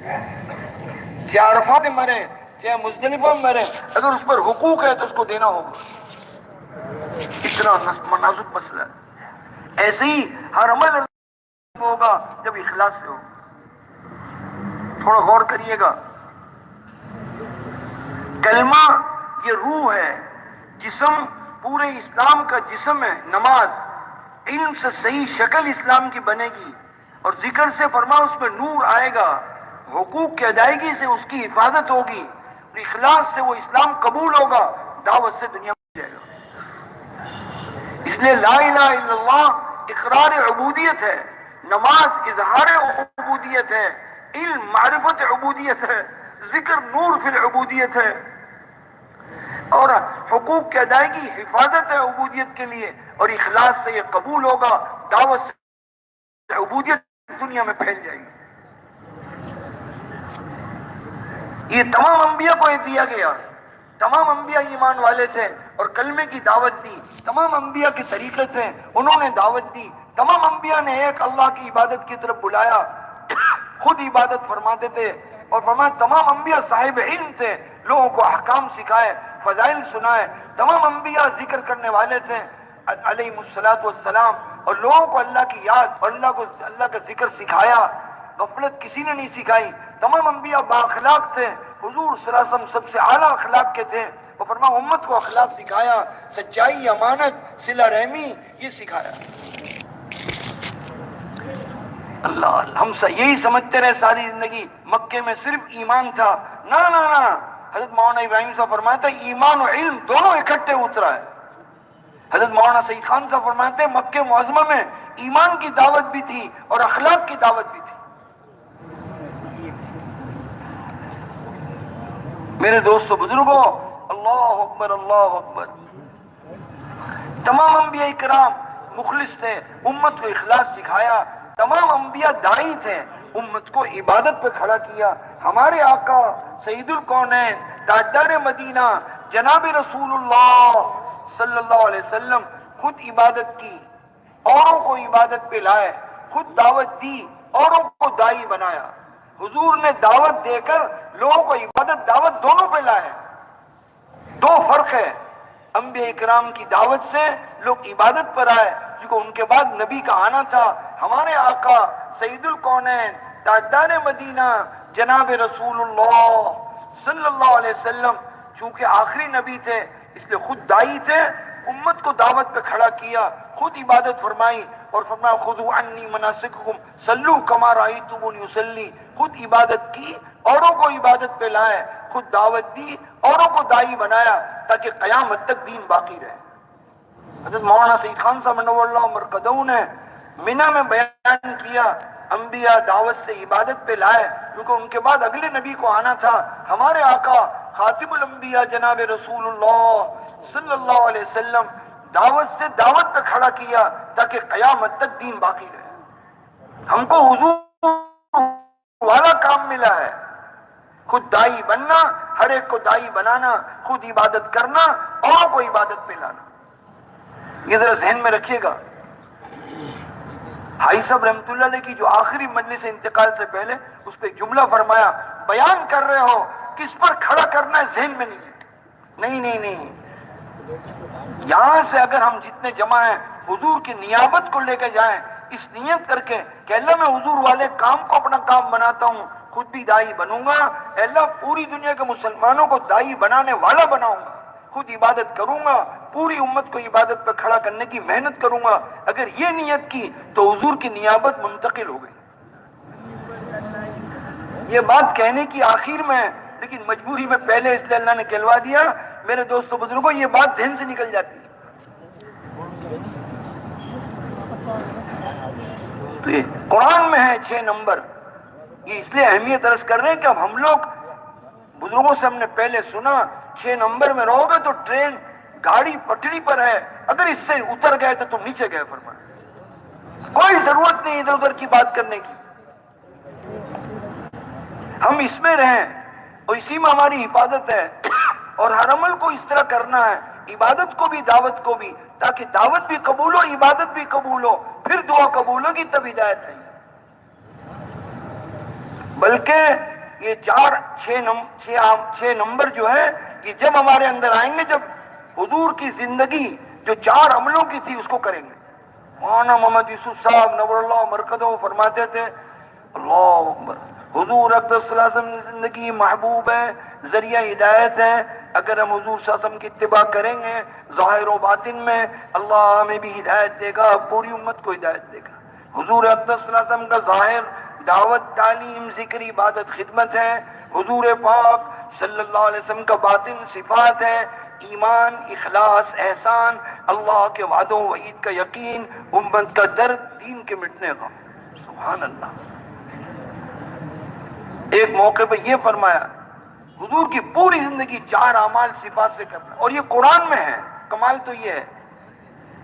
چاہے عرفات میں مرے چاہے مزدلفہ میں مرے، اگر اس پر حقوق ہے تو اس کو دینا ہوگا. اتنا نازک مسئلہ ہے. ایسے ہی ہر عمل ہوگا جب اخلاص سے ہوگا. تھوڑا غور کریے گا. کلمہ یہ روح ہے، جسم پورے اسلام کا جسم ہے. نماز علم سے صحیح شکل اسلام کی بنے گی، اور ذکر سے فرما اس میں نور آئے گا، حقوق کی ادائیگی سے اس کی حفاظت ہوگی، اور اخلاص سے وہ اسلام قبول ہوگا، دعوت سے دنیا میں جائے گا. اس لیے لا الہ الا اللہ اقرار عبودیت ہے، نماز اظہار عبودیت ہے، علم معرفت عبودیت ہے، ذکر نور فی العبودیت ہے، اور حقوق کی ادائیگی حفاظت ہے عبودیت کے لیے، اور اخلاص سے یہ قبول ہوگا، دعوت سے عبودیت دنیا میں پھیل جائے گی. یہ تمام انبیاء کو یہ دیا گیا. تمام انبیاء ایمان والے تھے اور کلمے کی دعوت دی. تمام انبیاء کے طریقے تھے، انہوں نے دعوت دی. تمام انبیاء نے ایک اللہ کی عبادت کی طرف بلایا، خود عبادت فرماتے تھے، اور فرمایا تمام انبیاء صاحب علم تھے، لوگوں کو احکام سکھائے، فضائل سنائے. تمام انبیاء ذکر کرنے والے تھے علیہم الصلوۃ والسلام، اور لوگوں کو اللہ کی یاد اور اللہ کا ذکر سکھایا. غفلت کسی نے نہیں سکھائی. تمام انبیاء با اخلاق تھے. حضور صلی اللہ علیہ وسلم سب سے اعلیٰ اخلاق کے تھے. وہ فرمایا امت کو اخلاق سکھایا، سچائی، امانت، صلہ رحمی، یہ سکھایا. اللہ ہم یہی سمجھتے رہے ساری زندگی مکے میں صرف ایمان تھا. نہ نہ نہ، حضرت مولانا ابراہیم صاحب فرماتے ہیں ایمان و علم دونوں اکٹھے اترا ہے. حضرت مولانا سعید خان صاحب فرماتے ہیں مکہ معظمہ میں ایمان کی دعوت بھی تھی اور اخلاق کی دعوت بھی تھی. میرے دوستو بزرگوں، اللہ اکبر اللہ اکبر. تمام انبیاء کرام مخلص تھے، امت کو اخلاص سکھایا. تمام انبیاء داعی تھے، امت کو عبادت پہ کھڑا کیا. ہمارے آقا سید الکونین تاجدار مدینہ جناب رسول اللہ صلی اللہ علیہ وسلم خود عبادت کی، اوروں کو عبادت پہ لائے، خود دعوت دی، اوروں کو داعی بنایا. حضور نے دعوت دے کر لوگوں کو عبادت دعوت دونوں پہ لائے. دو فرق ہے. انبیاء کرام کی دعوت سے لوگ عبادت پر آئے، کیونکہ ان کے بعد نبی کا آنا تھا. ہمارے آقا سید الکونین تاجدار مدینہ جناب رسول اللہ صلی اللہ علیہ وسلم چونکہ آخری نبی تھے، اس لیے خود داعی تھے، امت کو دعوت پہ کھڑا کیا، خود عبادت فرمائی، اور فرمایا خذوا عنی مناسککم صلوا کما رأیتمونی اصلی. خود عبادت کی، اوروں کو عبادت پہ لائے، خود دعوت دی، اوروں کو داعی بنایا، تاکہ قیامت تک دین باقی رہے. حضرت مولانا سعید خان صاحب نور اللہ مرقدہ نے منہ میں بیان کیا انبیاء دعوت سے عبادت پہ لائے، کیونکہ ان کے بعد اگلے نبی کو آنا تھا. ہمارے آقا خاتم الانبیاء جناب رسول اللہ صلی اللہ علیہ وسلم دعوت سے دعوت پہ کھڑا کیا تاکہ قیامت تک دین باقی رہے. ہم کو حضور والا کام ملا ہے، خود داعی بننا، ہر ایک کو داعی بنانا، خود عبادت کرنا، اور کو عبادت پہ لانا. یہ ذرا ذہن میں رکھیے گا. حاجی صاحب رحمت اللہ علیہ کی جو آخری مجلس انتقال سے پہلے اس پہ جملہ فرمایا، بیان کر رہے ہو کس پر کھڑا کرنا ہے ذہن میں نہیں. نہیں، یہاں سے اگر ہم جتنے جمع ہیں حضور کی نیابت کو لے کے جائیں، اس نیت کر کے کہ اللہ میں حضور والے کام کو اپنا کام بناتا ہوں، خود بھی داعی بنوں گا، اللہ پوری دنیا کے مسلمانوں کو داعی بنانے والا بناؤں گا، خود عبادت کروں گا، پوری امت کو عبادت پر کھڑا کرنے کی محنت کروں گا. اگر یہ نیت کی تو حضور کی نیابت منتقل ہو گئی. یہ بات کہنے کی آخر میں، لیکن مجبوری میں پہلے اس لیے اللہ نے کہلوا دیا. میرے دوستو بزرگوں، یہ بات ذہن سے نکل جاتی ہے. تو یہ قرآن میں ہے 6 نمبر. یہ اس لیے اہمیت عرض کر رہے ہیں کہ اب ہم لوگ بزرگوں سے ہم نے پہلے سنا 6 نمبر میں رہو گے تو ٹرین گاڑی پٹری پر ہے، اگر اس سے اتر گئے تو تم نیچے گئے. فرمایا کوئی ضرورت نہیں ادھر ادھر کی بات کرنے کی، ہم اس میں رہیں اور اسی میں ہماری حفاظت ہے. اور ہر عمل کو اس طرح کرنا ہے، عبادت کو بھی دعوت کو بھی، تاکہ دعوت بھی قبول ہو، عبادت بھی قبول ہو، پھر دعا قبول ہوگی تب ہدایت ہے. بلکہ یہ چھ نمبر جو ہے یہ جب ہمارے اندر آئیں گے، جب حضور کی زندگی جو 4 عملوں کی تھی اس کو کریں گے۔ مولانا محمد یوسف صاحب نور اللہ مرکزہ فرماتے تھے، اللہ اکبر، حضور اقدس صلی اللہ علیہ وسلم کی زندگی محبوب ہے، ذریعہ ہدایت ہے۔ اگر ہم حضور صلی اللہ علیہ وسلم کی اتباع کریں گے ظاہر و باطن میں، اللہ ہمیں بھی ہدایت دے گا، پوری امت کو ہدایت دے گا۔ حضور اقدس صلی اللہ علیہ وسلم کا ظاہر دعوت، تعلیم، ذکر، عبادت، خدمت ہے۔ حضور پاک صلی اللہ علیہ وسلم کا باطن صفات ہے، ایمان، اخلاص، احسان، اللہ کے وعدوں وعید کا یقین، امت کا درد، دین کے مٹنے کا۔ سبحان اللہ۔ ایک موقع پہ یہ فرمایا، حضور کی پوری زندگی 4 اعمال صفات سے کرنا، اور یہ قرآن میں ہے۔ کمال تو یہ ہے،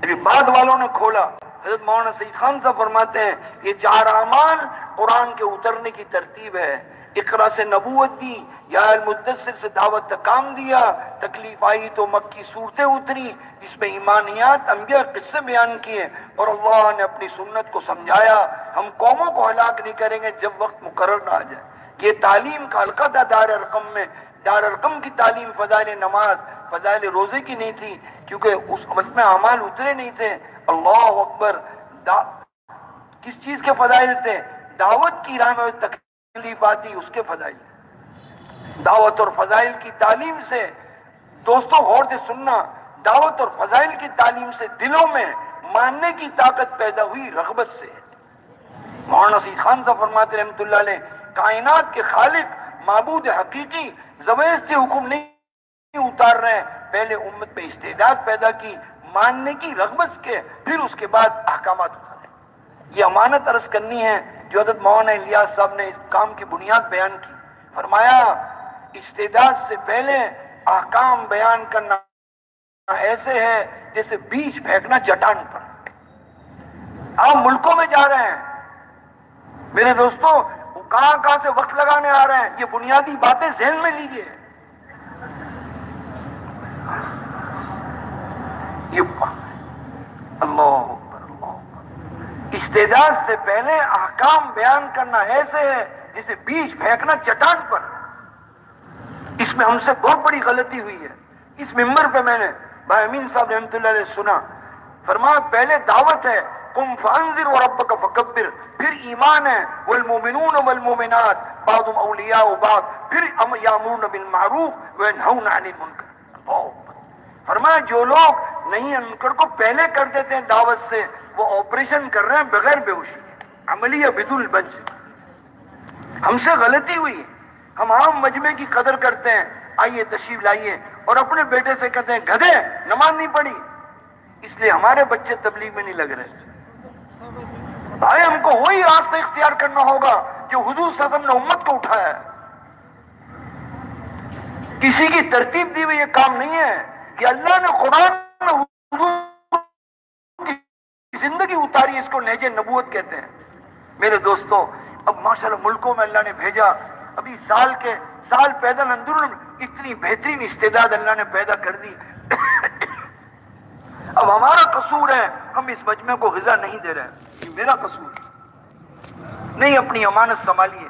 ابھی بعد والوں نے کھولا، حضرت مولانا سید خان صاحب فرماتے ہیں یہ 4 اعمال قرآن کے اترنے کی ترتیب ہے۔ اقرا سے نبوت دی، یا المدثر سے دعوت کا کام دیا، تکلیف آئی تو مکی صورتیں اتری جس میں ایمانیات، انبیاء قصے بیان کیے، اور اللہ نے اپنی سنت کو سمجھایا۔ ہم قوموں کو ہلاک نہیں کریں گے جب وقت مقرر نہ آ جائے۔ یہ تعلیم کا حلقہ تھا دار ارقم میں۔ دار ارقم کی تعلیم فضائل نماز، فضائل روزے کی نہیں تھی، کیونکہ اس وقت میں اعمال اترے نہیں تھے۔ اللہ اکبر، کس چیز کے فضائل تھے؟ دعوت کی راہ میں تکلیف آتی اس کے فضائل۔ دعوت اور فضائل کی تعلیم سے، دوستوں غور سے سننا، دعوت اور فضائل کی تعلیم سے دلوں میں ماننے کی طاقت پیدا ہوئی، رغبت سے۔ مولانا سید خان صاحب فرماتے رحمۃ اللہ علیہ، کائنات کے خالق، معبود حقیقی زبان سے حکم نہیں اتار رہے ہیں، پہلے امت میں استعداد پیدا کی، ماننے کی رغبت کے، پھر اس کے بعد احکامات اتارے۔ یہ امانت عرض کرنی ہے جو حضرت مولانا الیاس صاحب نے اس کام کی بنیاد بیان کی۔ فرمایا استعداد سے پہلے احکام بیان کرنا ایسے ہے جیسے بیج پھینکنا چٹان پر۔ آپ ملکوں میں جا رہے ہیں میرے دوستوں، کہاں سے وقت لگانے آ رہے ہیں، یہ بنیادی باتیں ذہن میں لیجئے۔ اللہ اکبر، اللہ اکبر۔ استعداد سے پہلے احکام بیان کرنا ایسے ہے جیسے بیج پھینکنا چٹان پر۔ اس میں ہم سے بہت بڑی غلطی ہوئی ہے۔ اس ممبر پہ میں نے بھائی امین صاحب رحمۃ اللہ علیہ سنا، فرمایا پہلے دعوت ہے، قم فانذر وربک فکبر، پھر ایمان ہے، والمؤمنون والمؤمنات بعضهم اولیاء بعض، پھر یامرون بالمعروف وینہون عن المنکر۔ فرمایا جو لوگ نہیں منکر کو پہلے کر دیتے ہیں دعوت سے، وہ آپریشن کر رہے ہیں بغیر بے ہوشی، عملیہ بدون بنج۔ ہم سے غلطی ہوئی، ہم عام مجمع کی قدر کرتے ہیں، آئیے تشریف لائیے، اور اپنے بیٹے سے کہتے ہیں گدھے نماز نہیں پڑھی، اس لیے ہمارے بچے تبلیغ میں نہیں لگ رہے۔ بھائی ہم کو وہی راستہ اختیار کرنا ہوگا جو حضور صلی اللہ علیہ وسلم نے امت کو اٹھایا ہے۔ کسی کی ترتیب دی ہوئی یہ کام نہیں ہے، کہ اللہ نے قرآن میں حضور کی زندگی اتاری، اس کو نہج نبوت کہتے ہیں۔ میرے دوستو، اب ماشاءاللہ ملکوں میں اللہ نے بھیجا، ابھی سال پیدل اندرون اتنی بہترین استعداد اللہ نے پیدا کر دی۔ اب ہمارا قصور ہے ہم اس مجمع کو غذا نہیں دے رہے، یہ میرا قصور نہیں، اپنی امانت سنبھالیے۔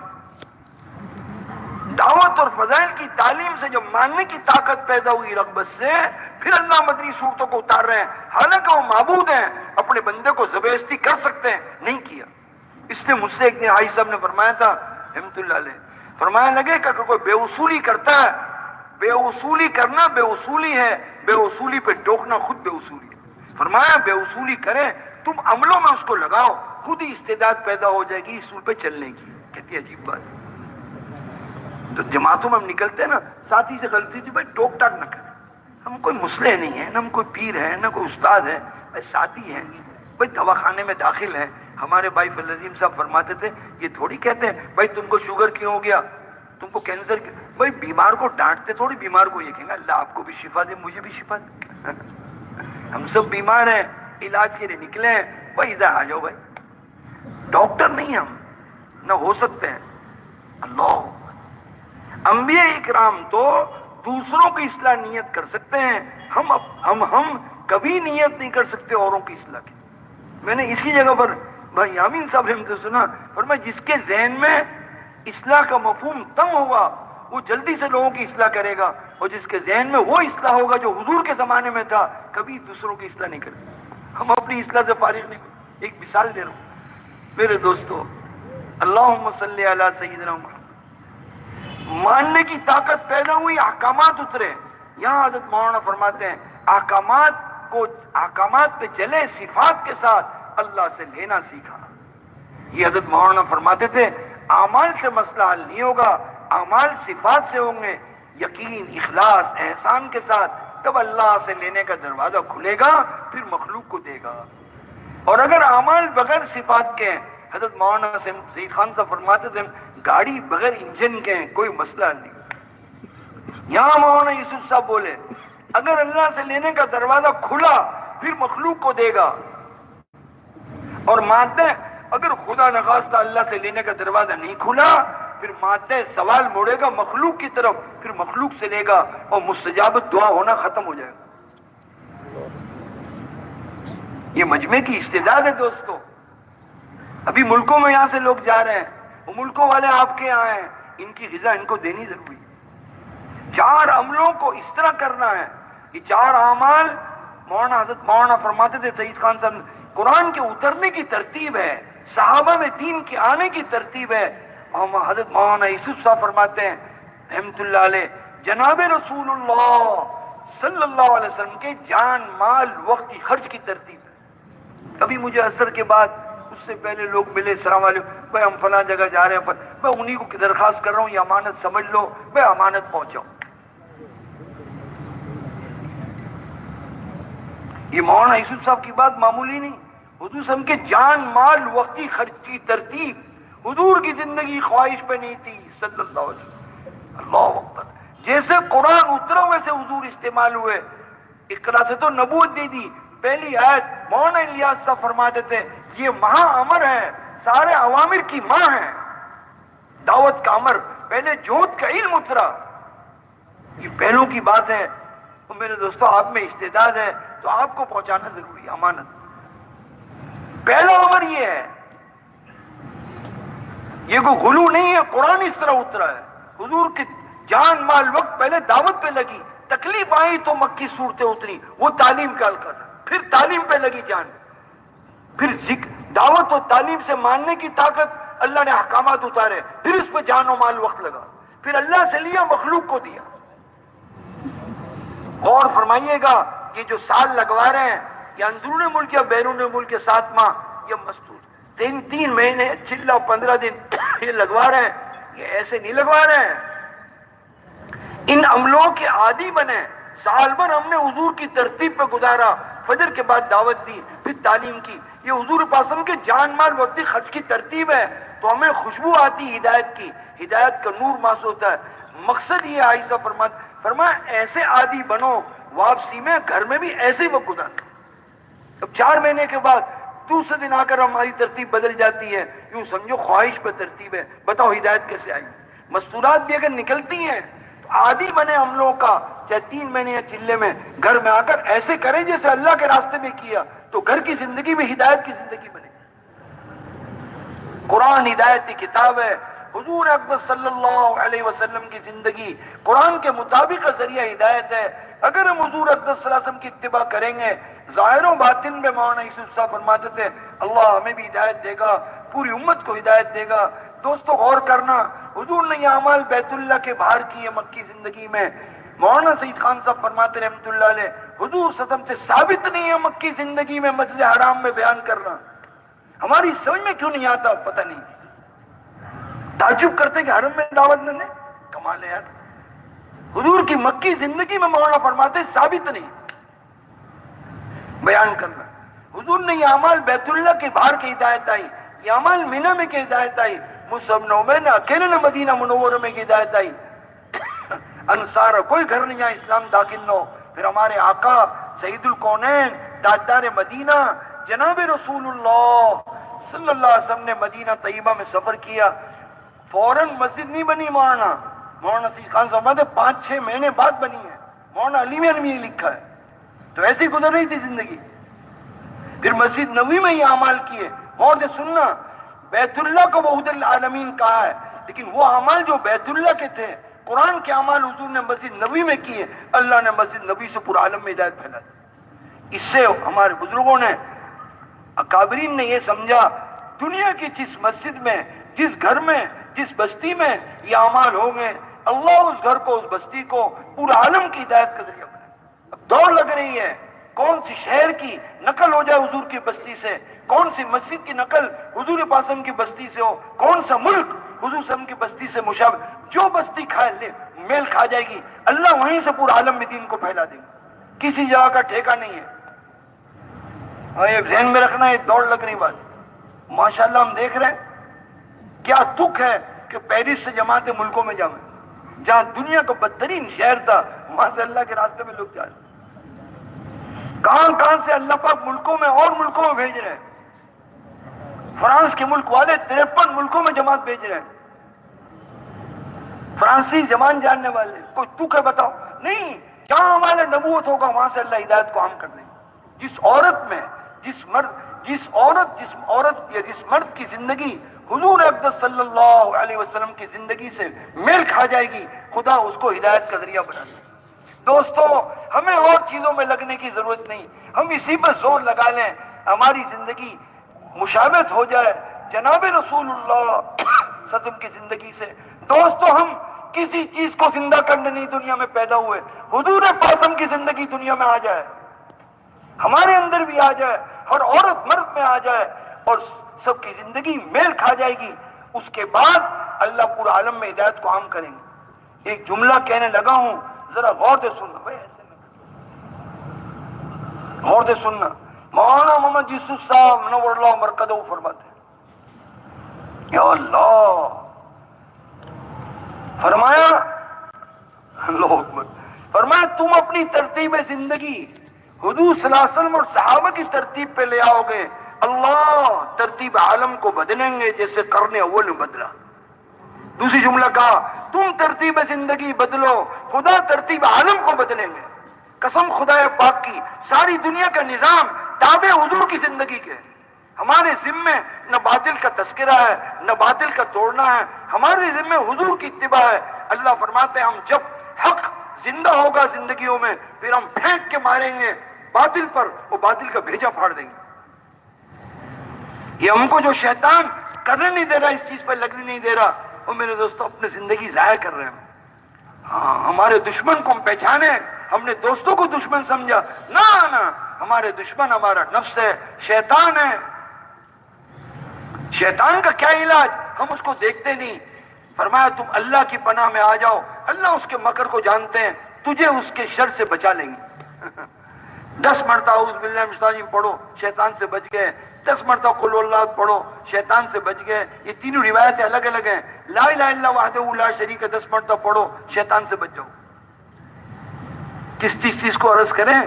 دعوت اور فضائل کی تعلیم سے جب ماننے کی طاقت پیدا ہوئی رغبت سے، پھر اللہ مدنی صورتوں کو اتار رہے ہیں، حالانکہ وہ معبود ہیں، اپنے بندے کو زبردستی کر سکتے ہیں، نہیں کیا۔ اس نے مجھ سے ایک دن حاجی صاحب نے فرمایا تھا رحمۃ اللہ علیہ، فرمایا لگے کہ کوئی بے اصولی کرتا ہے، بے اصولی کرنا بے اصولی ہے، بے اصولی پہ ٹوکنا خود بے اصولی ہے۔ فرمایا بے اصولی کریں، تم عملوں میں اس کو لگاؤ، خود ہی استعداد پیدا ہو جائے گی اصول پہ چلنے کی۔ کہتی عجیب بات ہے۔ تو جماعتوں میں ہم نکلتے ہیں نا، ساتھی سے غلطی تھی، بھائی ٹوک ٹاک نہ کریں، ہم کوئی مصلح نہیں ہیں، نہ ہم کوئی پیر ہیں، نہ کوئی استاد ہے، بھائی ساتھی ہیں، بھائی دواخانے میں داخل ہیں۔ ہمارے بھائی فضل عظیم صاحب فرماتے تھے، یہ تھوڑی کہتے ہیں بھائی تم کو شوگر کیوں ہو گیا، تم کو کینسر کیوں، بھائی بیمار کو ڈانٹتے تھوڑی، بیمار کو یہ کہیں گے اللہ آپ کو بھی شفا دے، مجھے بھی شفا دے۔ ہم سب بیمار ہیں، علاج کے لیے نکلے ہیں، بھائی ادھر آ جاؤ، بھائی ڈاکٹر نہیں ہم، نہ ہو سکتے ہیں۔ اللہ، انبیاء اکرام تو دوسروں کی اصلاح نیت کر سکتے ہیں، ہم کبھی نیت نہیں کر سکتے اوروں کی اصلاح کی۔ میں نے اسی جگہ پر بھائی یامین صاحب نے سنا، فرمایا جس کے ذہن میں اصلاح کا مفہوم تنگ ہوگا وہ جلدی سے لوگوں کی اصلاح کرے گا، اور جس کے ذہن میں وہ اصلاح ہوگا جو حضور کے زمانے میں تھا کبھی دوسروں کی اصلاح نہیں کرے۔ ہم اپنی اصلاح سے فارغ نہیں۔ ایک مثال دے رہا ہوں میرے دوستو، اللہم صلی علی سیدنا محمد، ماننے کی طاقت پیدا ہوئی، احکامات اترے۔ یہاں حضرت مولانا فرماتے ہیں احکامات پہ چلے، صفات کے ساتھ اللہ سے لینا سیکھا۔ یہ حضرت مولانا فرماتے تھے اعمال سے مسئلہ حل نہیں ہوگا، اعمال صفات سے ہوں گے، یقین، اخلاص، احسان کے ساتھ، تب اللہ سے لینے کا دروازہ کھلے گا، پھر مخلوق کو دے گا۔ اور اگر اعمال بغیر صفات کے ہیں، حضرت مولانا سید خان صاحب فرماتے تھے گاڑی بغیر انجن کے ہیں، کوئی مسئلہ نہیں۔ یہاں مولانا یوسف صاحب بولے اگر اللہ سے لینے کا دروازہ کھلا پھر مخلوق کو دے گا، اور مادہ اگر خدا نخواستہ اللہ سے لینے کا دروازہ نہیں کھلا پھر مادہ سوال موڑے گا مخلوق کی طرف، پھر مخلوق سے لے گا اور مستجاب دعا ہونا ختم ہو جائے گا۔ یہ مجمع کی استعداد ہے دوستو۔ ابھی ملکوں میں یہاں سے لوگ جا رہے ہیں، وہ ملکوں والے آپ کے یہاں ہیں، ان کی غذا ان کو دینی ضروری ہے۔ 4 عملوں کو اس طرح کرنا ہے، یہ 4 اعمال حضرت مولانا فرماتے تھے سعید خان صاحب، قرآن کے اترنے کی ترتیب ہے، صحابہ میں دین کے آنے کی ترتیب ہے۔ اور حضرت مولانا یوسف صاحب فرماتے ہیں رحمت اللہ علیہ، جناب رسول اللہ صلی اللہ علیہ وسلم کے جان، مال، وقت کی خرچ کی ترتیب ہے۔ کبھی مجھے عصر کے بعد اس سے پہلے لوگ ملے، السلام علیکم بھائی ہم فلاں جگہ جا رہے ہیں، میں انہی کو درخواست کر رہا ہوں یہ امانت سمجھ لو، میں امانت پہنچاؤں۔ یہ مولانا یوسف صاحب کی بات معمولی نہیں، حضور صلی کے جان، مال، وقت کی خرچ کی ترتیب، حضور کی زندگی خواہش پہ نہیں تھی صلی اللہ علیہ وسلم۔ اللہ اکبر، جیسے قرآن اترا ویسے حضور استعمال ہوئے۔ اقرا سے تو نبوت دے دی، پہلی آیت مولانا الیاس صاحب فرماتے تھے یہ مہا امر ہے، سارے اوامر کی ماں ہے، دعوت کا امر، پہلے جوت کا علم اترا۔ یہ پہلوں کی بات ہے۔ تو میرے دوستو آپ میں استعداد ہے تو آپ کو پہنچانا ضروری ہے، امانت۔ پہلا امر یہ ہے، یہ کوئی غلو نہیں ہے، قرآن اس طرح اترا ہے۔ حضور کی جان، مال، وقت پہلے دعوت پہ لگی، تکلیف آئی تو مکی صورتیں اتری، وہ تعلیم کا حلقہ تھا، پھر تعلیم پہ لگی جان، پھر دعوت و تعلیم سے ماننے کی طاقت، اللہ نے احکامات اتارے، پھر اس پہ جان و مال، وقت لگا، پھر اللہ سے لیا، مخلوق کو دیا۔ غور فرمائیے گا یہ جو سال لگوا رہے ہیں یہ اندرون ملک یا بیرون ملک کے 7 ماہ یا مستور 3 مہینے، 15 دن یہ لگوا رہے ہیں، یہ ایسے نہیں لگوا رہے ہیں۔ ان عملوں کے عادی بنے، سال بھر ہم نے حضور کی ترتیب پہ گزارا، فجر کے بعد دعوت دی، پھر تعلیم کی، یہ حضور پاسم کے جان، مال، وقت خرچ کی ترتیب ہے، تو ہمیں خوشبو آتی ہدایت کی، ہدایت کا نور محسوس ہوتا ہے۔ مقصد یہ عائشہ فرمایا ایسے عادی بنو، واپسی میں گھر میں بھی ایسے وقت گزارنا۔ اب 4 مہینے کے بعد دوسرے دن آ کر ہماری ترتیب بدل جاتی ہے، یوں سمجھو خواہش پہ ترتیب ہے۔ بتاؤ ہدایت کیسے آئی؟ مستورات بھی اگر نکلتی ہیں تو عادی بنے ہم لوگوں کا، چاہے 3 مہینے یا چلے میں گھر میں آ کر ایسے کریں جیسے اللہ کے راستے میں کیا، تو گھر کی زندگی میں ہدایت کی زندگی بنے۔ قرآن ہدایت کی کتاب ہے، حضور اقدس صلی اللہ علیہ وسلم کی زندگی قرآن کے مطابق کا ذریعہ ہدایت ہے۔ اگر ہم حضور اقدس صلی اللہ علیہ وسلم کی اتباع کریں گے، ظاہر و باطن میں مولانا یوسف صاحب فرماتے تھے اللہ ہمیں بھی ہدایت دے گا، پوری امت کو ہدایت دے گا۔ دوستو غور کرنا، حضور نے یہ اعمال بیت اللہ کے باہر کیے مکی زندگی میں۔ مولانا سعید خان صاحب فرماتے رحمت اللہ علیہ حضور صلی اللہ علیہ وسلم سے ثابت نہیں ہے مکی زندگی میں مسجد حرام میں بیان کرنا۔ ہماری سمجھ میں کیوں نہیں آتا پتہ نہیں، تعجب کرتے کہ حرم میں دعوت نہ دیں، کمال ہے یار۔ حضور کی مکی زندگی میں مولانا فرماتے ثابت نہیں بیان کرنا۔ حضور نے یہ اعمال بیت اللہ کے باہر کی ہدایت آئی، یہ اعمال مینا میں کی ہدایت آئی، مصعب نعمان نے اکیلے نے مدینہ منورہ میں کی ہدایت آئی، انصار کوئی گھر نہیں یہاں اسلام داخل نہ ہو۔ پھر ہمارے آقا سید الکونین تاجدار مدینہ جناب رسول اللہ صلی اللہ علیہ وسلم نے مدینہ طیبہ میں سفر کیا، فوراً مسجد نہیں بنی مولانا سعید خان صاحب 5-6 مہینے بعد بنی ہے، مولانا علی میں نے لکھا ہے، تو ایسی گزر رہی تھی زندگی۔ پھر مسجد نبوی میں یہ اعمال کیے، اور جو سننا بیت اللہ کو وحود العالمین کہا ہے، لیکن وہ اعمال جو بیت اللہ کے تھے، قرآن کے اعمال حضور نے مسجد نبی میں کیے، اللہ نے مسجد نبی سے پورا عالم میں ہدایت پھیلا دی۔ اس سے ہمارے بزرگوں نے، اکابرین نے یہ سمجھا دنیا کی جس مسجد میں، جس گھر میں، جس بستی میں یہ اعمال ہوں گے، اللہ اس گھر کو، اس بستی کو پورا عالم کی ہدایت کا ذریعہ بنائے۔ اب دوڑ لگ رہی ہے کون سی شہر کی نقل ہو جائے حضور کی بستی سے، کون سی مسجد کی نقل حضور پاسم کی بستی سے ہو، کون سا ملک حضور سم کی بستی سے مشابہ، جو بستی کھائے میل کھا جائے گی، اللہ وہیں سے پورا عالم میں دین کو پھیلا دے گا، کسی جگہ کا ٹھیکہ نہیں ہے۔ اور یہ ذہن میں رکھنا، یہ دوڑ لگ رہی بات۔ ماشاءاللہ ہم دیکھ رہے ہیں کیا دکھ ہے کہ پیرس سے جماعتیں ملکوں میں جائیں، جہاں دنیا کا بدترین شہر تھا وہاں سے اللہ کے راستے میں لوگ جا رہے ہیں۔ کہاں کہاں سے اللہ پاک ملکوں میں اور ملکوں میں بھیج رہے ہیں۔ فرانس کے ملک والے 53 ملکوں میں جماعت بھیج رہے ہیں، فرانسی زبان جاننے والے۔ کوئی دکھ ہے بتاؤ؟ نہیں، جہاں ہمارے نبوت ہوگا وہاں سے اللہ ہدایت کو عام کر دیں گے۔ جس عورت میں، جس عورت یا جس مرد کی زندگی حضور اقدس صلی اللہ علیہ وسلم کی زندگی سے میل کھا جائے گی، خدا اس کو ہدایت کا ذریعہ بنا دے۔ دوستو، ہمیں اور چیزوں میں لگنے کی ضرورت نہیں، ہم اسی پر زور لگا لیں، ہماری زندگی مشابہت ہو جائے جناب رسول اللہ صلی اللہ علیہ وسلم کی زندگی سے۔ دوستو، ہم کسی چیز کو زندہ کرنے نہیں دنیا میں پیدا ہوئے، حضور پاسم کی زندگی دنیا میں آ جائے، ہمارے اندر بھی آ جائے، ہر عورت مرد میں آ جائے اور سب کی زندگی میل کھا جائے گی، اس کے بعد اللہ پورا عالم میں ہدایت کو عام کریں گے۔ ایک جملہ کہنے لگا ہوں، ذرا غور سے سننا بھائی، ایسے میں غور سے سننا۔ مولانا محمد یوسف صاحب منور اللہ مرکزہ فرماتے ہیں، یا اللہ، فرمایا اللہ اکبر، فرمایا تم اپنی ترتیب زندگی حضور صلی اللہ علیہ وسلم اور صحابہ کی ترتیب پہ لے آؤ گے، اللہ ترتیب عالم کو بدلیں گے جیسے قرن اول میں بدلا۔ دوسری جملہ کہا، تم ترتیب زندگی بدلو، خدا ترتیب عالم کو بدلیں گے۔ قسم خدا پاک کی، ساری دنیا کا نظام تابع حضور کی زندگی کے، ہمارے ذمے نہ باطل کا تذکرہ ہے نہ باطل کا توڑنا ہے، ہمارے ذمے حضور کی اتباع ہے۔ اللہ فرماتے ہیں ہم جب حق زندہ ہوگا زندگیوں میں، پھر ہم پھینک کے ماریں گے باطل پر، وہ باطل کا بھیجا پھاڑ دیں گے۔ یہ ہم کو جو شیطان کرنے نہیں دے رہا، اس چیز پر لگنے نہیں دے رہا، وہ میرے دوستوں اپنی زندگی ضائع کر رہے ہیں۔ ہاں، ہمارے دشمن کو ہم پہچانے، ہم نے دوستوں کو دشمن سمجھا، نہ ہمارے دشمن ہمارا نفس ہے، شیطان ہے۔ شیطان کا کیا علاج؟ ہم اس کو دیکھتے نہیں۔ فرمایا تم اللہ کی پناہ میں آ جاؤ، اللہ اس کے مکر کو جانتے ہیں، تجھے اس کے شر سے بچا لیں گے۔ 10 مرتبہ اعوذ باللہ من الشیطان الرجیم پڑھو، شیطان سے بچ گئے۔ 10 مرتبہ قل اللہ پڑھو، شیطان سے بچ گئے۔ یہ تینوں روایتیں الگ الگ ہیں۔ لا الہ الا اللہ وحدہ لا شریک 10 مرتبہ پڑھو، شیطان سے بچ جاؤ۔ کس چیز کو عرض کریں؟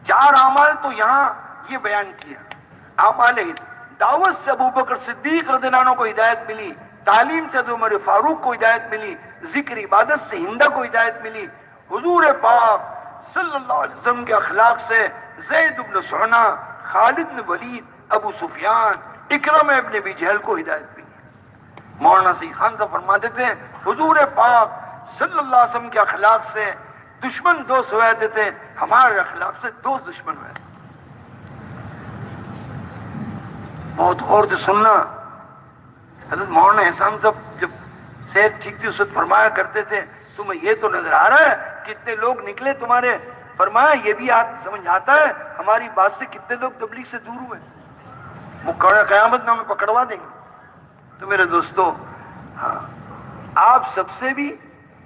4 اعمال تو یہاں یہ بیان کیا۔ اعمال دعوت سے ابوبکر صدیق رضی اللہ عنہ کو ہدایت ملی، تعلیم سے عمر فاروق کو ہدایت ملی، ذکر عبادت سے ہندہ کو ہدایت ملی، حضور پاک صلی اللہ علیہ وسلم کے اخلاق سے زید بن سہنہ، خالد بن ولید، ابو سفیان، اکرم ابن ابی جہل کو ہدایت ملی۔ مولانا سید خان صاحب فرماتے تھے حضور پاک صلی اللہ علیہ وسلم کے اخلاق سے دشمن دوست ہوئے تھے، ہمارے اخلاق سے دوست دشمن ہوئے تھے۔ بہت غور سے سننا۔ حضرت مولانا احسان صاحب جب صحت ٹھیک تھی اس وقت فرمایا کرتے تھے، تمہیں یہ تو نظر آ رہا ہے کتنے لوگ نکلے تمہارے، فرمایا یہ بھی سمجھ آتا ہے ہماری بات سے کتنے لوگ تبلیغ سے دور ہوئے، وہ قیامت میں ہمیں پکڑوا دیں گے۔ تو میرے دوستو، ہاں، آپ سب سے بھی،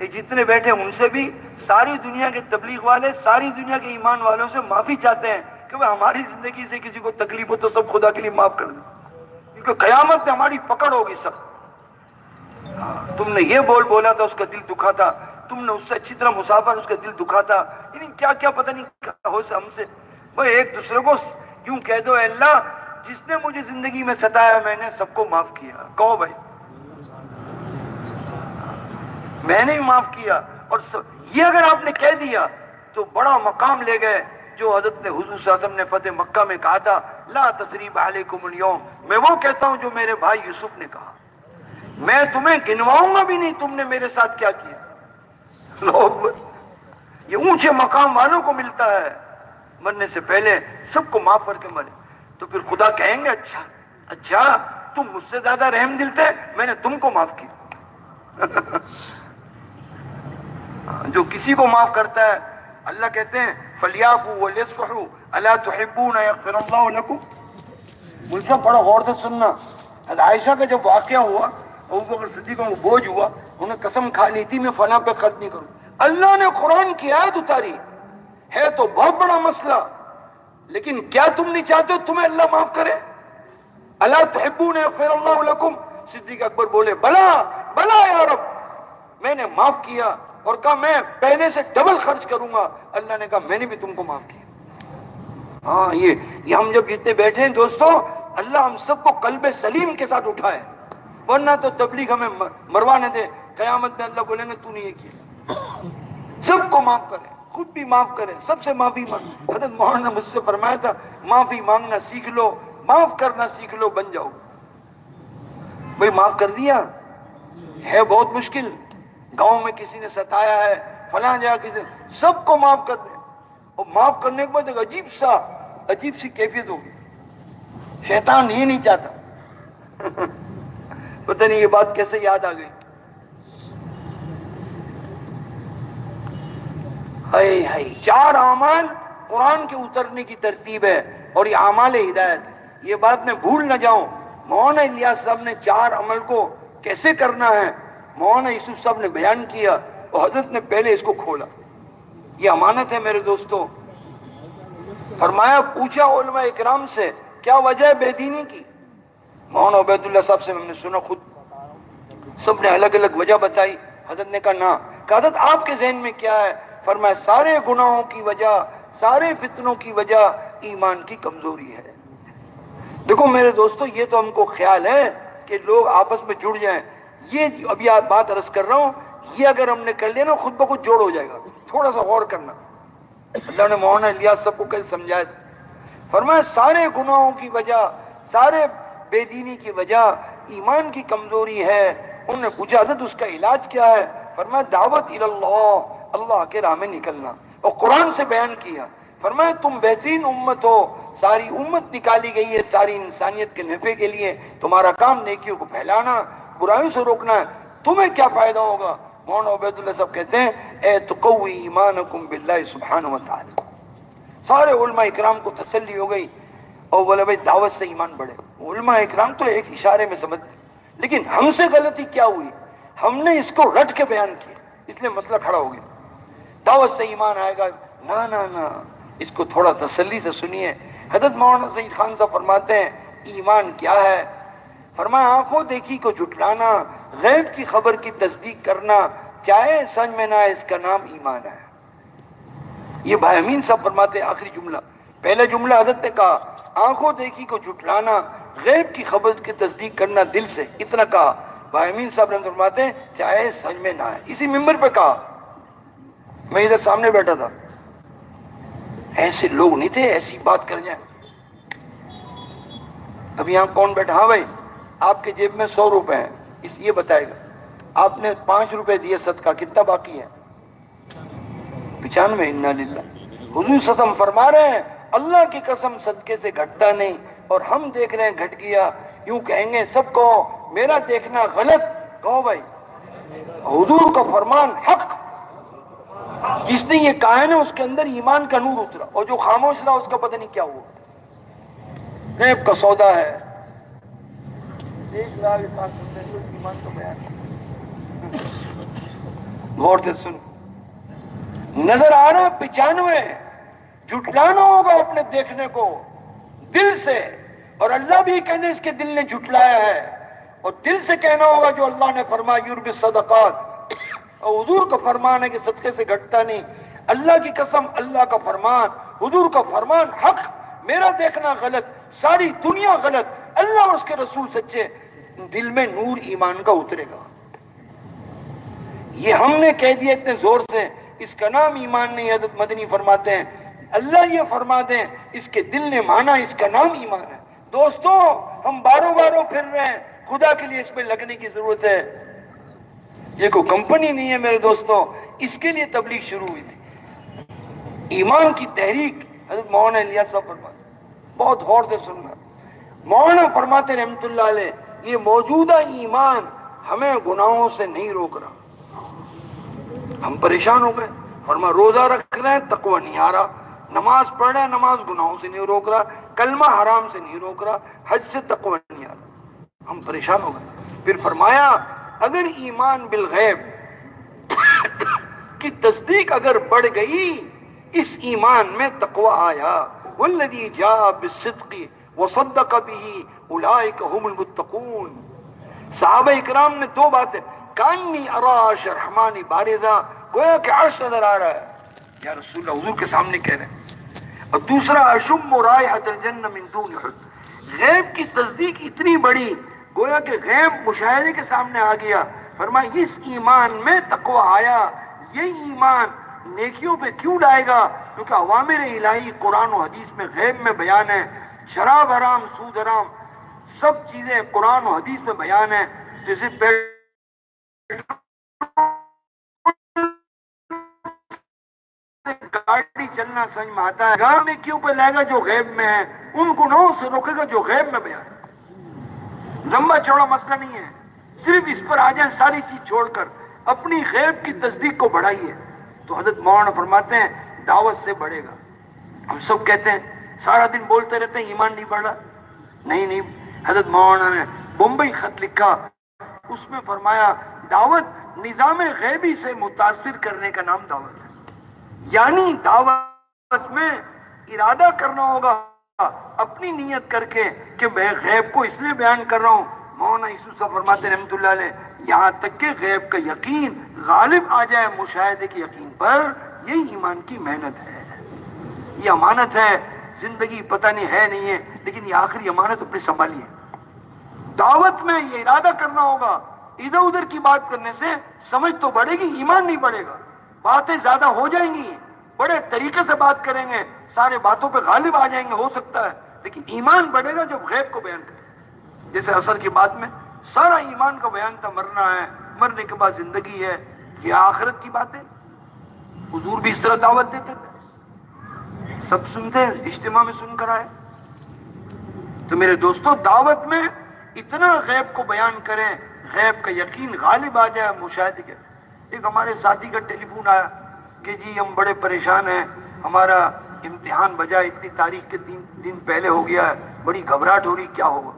جتنے بیٹھے ان سے بھی، ساری دنیا کے تبلیغ والے، ساری دنیا کے ایمان والوں سے معافی چاہتے ہیں کہ وہ ہماری زندگی سے کسی کو تکلیف ہو تو سب خدا کے لیے معاف کر دیں، کیونکہ قیامت میں ہماری پکڑ ہوگی سب۔ تم نے یہ بولا تھا، اس کا دل دکھا تھا، تم نے اس سے اچھی طرح مسافر، اس کا دل دکھا تھا، یعنی کیا کیا پتہ نہیں ہو ہم سے۔ وہ ایک دوسرے کو یوں کہہ دو، اے اللہ جس نے مجھے زندگی میں ستایا میں نے سب کو معاف کیا، کہو بھائی میں نے بھی معاف کیا۔ اور یہ اگر آپ نے کہہ دیا تو بڑا مقام لے گئے جو حضرت نے حضور صلی اللہ علیہ وسلم نے فتح مکہ میں کہا تھا، لا تثریب علیکم اليوم، میں وہ کہتا ہوں جو میرے بھائی یوسف نے کہا، میں تمہیں گنواؤں گا بھی نہیں تم نے میرے ساتھ کیا کیا. لوگ یہ اونچے مقام والوں کو ملتا ہے، مرنے سے پہلے سب کو معاف کر کے مرے. تو پھر خدا کہیں گے اچھا تم مجھ سے زیادہ رحم دل تھے، میں نے تم کو معاف کیا. جو کسی کو معاف کرتا ہے اللہ کہتے ہیں فَلْيَعْفُوا وَلْيَصْفَحُوا أَلَا تُحِبُّونَ يَغْفِرَ اللَّهُ لَكُمْ. مجھ سے بڑا غور سے سننا. عائشہ کا جب واقعہ ہوا، ابوبکر صدیق کو بوجھ ہوا، انہوں نے قسم کھا لی تھی میں فلاں پہ خرچ نہیں کروں. اللہ نے قرآن کی آیت اتاری ہے تو بہت بڑا مسئلہ، لیکن کیا تم نہیں چاہتے تمہیں اللہ معاف کرے؟ الا تحبون یغفر اللہ لکم. صدیق اکبر بولے بلا بلا یا رب، میں نے معاف کیا اور کہا میں پہلے سے ڈبل خرچ کروں گا. اللہ نے کہا میں نے بھی تم کو معاف کیا. ہاں یہ ہم جب جتنے بیٹھے ہیں دوستوں، اللہ ہم سب کو قلب سلیم کے ساتھ اٹھائے، ورنہ تو تبلیغ ہمیں مروا نہ دے. قیامت میں اللہ بولیں گے تو نے یہ کیا. سب کو معاف کرے، خود بھی معاف کرے، سب سے معافی مانگ. حضرت مولانا نے مجھ سے فرمایا تھا معافی مانگنا سیکھ لو، معاف کرنا سیکھ لو، بن جاؤ. بھئی معاف کر دیا ہے بہت مشکل. گاؤں میں کسی نے ستایا ہے، فلاں جگہ کسی، سب کو معاف کر دیں. اور معاف کرنے کے بعد ایک عجیب سی کیفیت ہوگی. شیطان یہ نہیں چاہتا. پتہ نہیں یہ بات کیسے یاد آ گئی. ہائے 4 اعمال قرآن کے اترنے کی ترتیب ہے اور یہ اعمال ہدایت ہے. یہ بات میں بھول نہ جاؤں. مولانا الیاس صاحب نے 4 عمل کو کیسے کرنا ہے مولانا یوسف صاحب نے بیان کیا اور حضرت نے پہلے اس کو کھولا. یہ امانت ہے میرے دوستوں. فرمایا پوچھا علماء اکرام سے کیا وجہ ہے بے دینی کی. مولانا عبید اللہ صاحب سے ہم نے سنا، خود سب نے الگ الگ وجہ بتائی. حضرت نے کہا نہ. کہ حضرت آپ کے ذہن میں کیا ہے؟ فرمایا سارے گناہوں کی وجہ، سارے فتنوں کی وجہ ایمان کی کمزوری ہے. دیکھو میرے دوستو، یہ تو ہم کو خیال ہے کہ لوگ آپس میں جڑ جائیں. یہ ابھی بات عرض کر رہا ہوں، یہ اگر ہم نے کر لیا نا خود بخود جوڑ ہو جائے گا. تھوڑا سا غور کرنا. اللہ نے مولانا الیاس سب کو کیسے سمجھایا تھا. فرمایا سارے گناہوں کی وجہ، سارے بے دینی کی وجہ ایمان کی کمزوری ہے. انہوں نے پوچھا حضرت اس کا علاج کیا ہے؟ فرمایا دعوت اللہ، اللہ کے راہ میں نکلنا. اور قرآن سے بیان کیا. فرمایا تم بہترین امت ہو، ساری امت نکالی گئی ہے ساری انسانیت کے نفع کے لیے. تمہارا کام نیکیوں کو پھیلانا، برائیوں سے روکنا ہے. تمہیں کیا فائدہ ہوگا؟ مولانا عبید اللہ صاحب کہتے ہیں اے تقوی ایمانکم باللہ سبحانہ وتعالی. سارے علماء اکرام کو تسلی ہو گئی اور بولے بھائی دعوت سے ایمان بڑھے. علماء اکرام تو ایک اشارے میں سمجھتے، لیکن ہم سے غلطی کیا ہوئی؟ ہم نے اس کو رٹ کے بیان کیا، اس لیے مسئلہ کھڑا ہو گیا. دعوت سے ایمان آئے گا، نہ اس کو تھوڑا تسلی سے سنیے. حضرت مولانا سعید خان صاحب فرماتے ہیں ایمان کیا ہے؟ فرمایا آنکھوں دیکھی کو جھٹلانا، غیب کی خبر کی تصدیق کرنا، چاہے سمجھ میں نہ آئے اس کا نام ایمان ہے. یہ بھائی امین صاحب فرماتے ہیں آخری جملہ. پہلا جملہ حضرت نے کہا آنکھوں دیکھی کو جھٹلانا، غیب کی خبر کی تصدیق کرنا دل سے، اتنا کہا. بھائی امین صاحب نے فرماتے ہیں چاہے سمجھ میں نہ آئے. اسی ممبر پہ کہا. میں ادھر سامنے بیٹھا تھا. ایسے لوگ نہیں تھے ایسی بات کر جائیں. اب یہاں کون بیٹھا؟ ہاں بھائی آپ کے جیب میں 100 روپے ہیں، یہ بتائے گا آپ نے 5 روپے دیے صدقہ، کتنا باقی ہے؟ 95. انا للہ. حضور صلی اللہ علیہ وسلم فرما رہے ہیں اللہ کی قسم صدقے سے گھٹتا نہیں. اور ہم دیکھ رہے ہیں گھٹ گیا. یوں کہیں گے سب کو میرا دیکھنا غلط. کہو بھائی حضور کا فرمان حق. جس نے یہ کہا ہے نا اس کے اندر ایمان کا نور اترا، اور جو خاموش رہا اس کا پتہ نہیں کیا ہوا. غیب کا سودا ہے. 1 لاکھ ایمان کا بیان. غور سے سن. نظر آ رہا 95. جھٹلانا ہوگا اپنے دیکھنے کو دل سے. اور اللہ بھی کہنے اس کے دل نے جھٹلایا ہے. اور دل سے کہنا ہوگا جو اللہ نے فرمایا یربی الصدقات. اور حضور کا فرمان ہے کہ صدقے سے گھٹتا نہیں. اللہ کی قسم اللہ کا فرمان، حضور کا فرمان حق. میرا دیکھنا غلط، ساری دنیا غلط، اللہ اور اس کے رسول سچے. دل میں نور ایمان کا اترے گا. یہ ہم نے کہہ دیا اتنے زور سے، اس کا نام ایمان نہیں. حضرت مدنی فرماتے ہیں اللہ یہ فرما دیں اس کے دل نے مانا اس کا نام ایمان ہے. دوستو ہم باروں پھر رہے ہیں، خدا کے لیے اس پہ لگنے کی ضرورت ہے. یہ کوئی کمپنی نہیں ہے میرے دوستوں، اس کے لیے تبلیغ شروع ہوئی تھی. ایمان کی تحریک حضرت مولانا الیاس صاحب فرماتے، بہت غور سے سننا. مولانا فرماتے رحمت اللہ علیہ، یہ موجودہ ایمان ہمیں گناہوں سے نہیں روک رہا. ہم پریشان ہو گئے. فرما روزہ رکھ رہے ہیں، تقوی نہیں آ رہا. نماز پڑھ رہے ہیں، نماز گناہوں سے نہیں روک رہا. کلمہ حرام سے نہیں روک رہا. حج سے تقوی نہیں آ رہا. ہم پریشان ہو گئے. پھر فرمایا اگر ایمان بالغیب کی تصدیق اگر بڑھ گئی، اس ایمان میں تقوی آیا. والذی جاء بالصدق وصدق به اولئک هم المتقون. صحابہ اکرام نے دو باتیں، کانی ارا عرش الرحمن بارزا، گویا کہ عرش نظر آ رہا ہے یا رسول اللہ، حضور کے سامنے کہہ رہے ہیں. اور دوسرا اشم رائحۃ الجنہ من دون حد. غیب کی تصدیق اتنی بڑی، گویا کہ غیب مشاہدے کے سامنے آ گیا. فرمایا اس ایمان میں تقوی آیا. یہ ایمان نیکیوں پہ کیوں لائے گا؟ کیونکہ اوامر الہی قرآن و حدیث میں غیب میں بیان ہے. شراب حرام، سود حرام، سب چیزیں قرآن و حدیث میں بیان ہے. جیسے گاڑی چلنا سمجھ میں آتا ہے، گاڑی میں کیوں پہ لائے گا جو غیب میں ہے، ان گناہوں سے روکے گا جو غیب میں بیان ہے. لمبا چوڑا مسئلہ نہیں ہے، صرف اس پر آ جائیں ساری چیز چھوڑ کر اپنی غیب کی تصدیق کو بڑھائیے. تو حضرت مولانا فرماتے ہیں دعوت سے بڑھے گا. ہم سب کہتے ہیں سارا دن بولتے رہتے ہیں ایمان نہیں بڑھ رہا. نہیں، حضرت مولانا نے بمبئی خط لکھا، اس میں فرمایا دعوت نظام غیبی سے متاثر کرنے کا نام دعوت ہے. یعنی دعوت میں ارادہ کرنا ہوگا اپنی نیت کر کے کہ میں غیب کو اس لیے بیان کر رہا ہوں. مولانا یوسف صاحب فرماتے رحمت اللہ علیہ، یہاں تک کہ غیب کا یقین غالب آ جائے مشاہدے کے یقین پر. یہی ایمان کی محنت ہے، یہ امانت ہے. زندگی پتہ نہیں ہے نہیں ہے، لیکن یہ آخری امانت اپنی سنبھالیے. دعوت میں یہ ارادہ کرنا ہوگا. ادھر ادھر کی بات کرنے سے سمجھ تو بڑھے گی، ایمان نہیں بڑھے گا. باتیں زیادہ ہو جائیں گی، بڑے طریقے سے بات کریں گے، سارے باتوں پہ غالب آ جائیں گے، ہو سکتا ہے، لیکن ایمان بڑھے گا جب غیب کو بیان کریں. جیسے عصر کی بات میں سارا ایمان کا بیان تھا، مرنا ہے، مرنے کے بعد زندگی ہے، یہ آخرت کی باتیں. حضور بھی اس طرح دعوت دیتے تھے، سب سنتے ہیں، اجتماع میں سن کر آئے. تو میرے دوستو دعوت میں اتنا غیب کو بیان کریں، غیب کا یقین غالب آ جائے مشاہدے کے. ایک ہمارے ساتھی کا ٹیلی فون آیا کہ جی ہم بڑے پریشان ہیں، ہمارا امتحان بجا اتنی تاریخ کے 3 دن پہلے ہو گیا ہے، بڑی گھبراہٹ ہو رہی، کیا ہوگا؟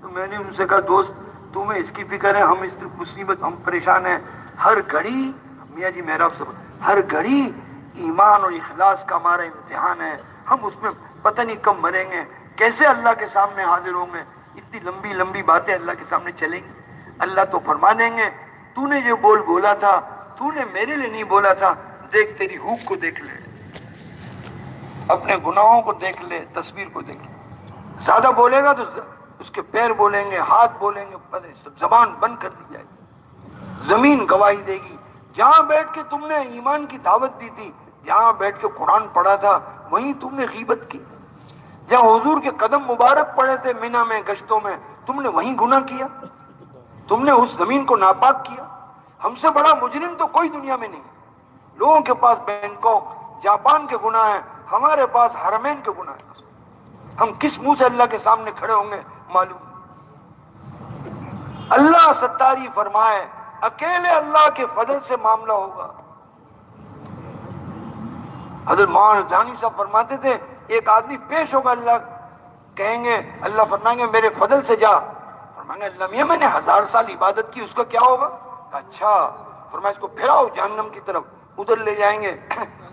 تو میں نے ان سے کہا دوست تمہیں اس کی فکر ہے، ہم اس مصیبت، ہم پریشان ہیں. ہر گھڑی میاں جی محراب سے ہر گھڑی ایمان اور اخلاص کا ہمارا امتحان ہے. ہم اس میں پتہ نہیں کب مریں گے، کیسے اللہ کے سامنے حاضر ہوں گے. اتنی لمبی لمبی باتیں اللہ کے سامنے چلیں گی. اللہ تو فرما دیں گے تو نے جو بولا تھا، تو نے میرے لیے نہیں بولا تھا. دیکھ تیری ہوک کو دیکھ لے، اپنے گناہوں کو دیکھ لے، تصویر کو دیکھ لے. زیادہ بولے گا تو اس کے پیر بولیں گے، ہاتھ بولیں گے، زبان بند کر دی جائے گی. زمین گواہی دے گی. جہاں بیٹھ کے تم نے ایمان کی دعوت دی تھی، جہاں بیٹھ کے قرآن پڑھا تھا، وہیں تم نے غیبت کی. جہاں حضور کے قدم مبارک پڑے تھے مینا میں، گشتوں میں، تم نے وہیں گناہ کیا. تم نے اس زمین کو ناپاک کیا. ہم سے بڑا مجرم تو کوئی دنیا میں نہیں. لوگوں کے پاس بینکاک، جاپان کے گناہ ہیں، ہمارے پاس حرمین کے گناہ ہیں. ہم کس منہ سے اللہ کے سامنے کھڑے ہوں گے معلوم. اللہ ستاری فرمائے اکیلے اللہ کے فضل سے معاملہ ہوگا. حضرت مولانا جانی صاحب فرماتے تھے ایک آدمی پیش ہوگا، اللہ کہیں گے، اللہ فرمائیں گے میرے فضل سے جا. فرمائیں گے اللہ میاں میں نے 1000 سال عبادت کی، اس کا کیا ہوگا؟ اچھا. فرمایا اس کو پھراؤ جہنم کی طرف. ادھر لے جائیں گے،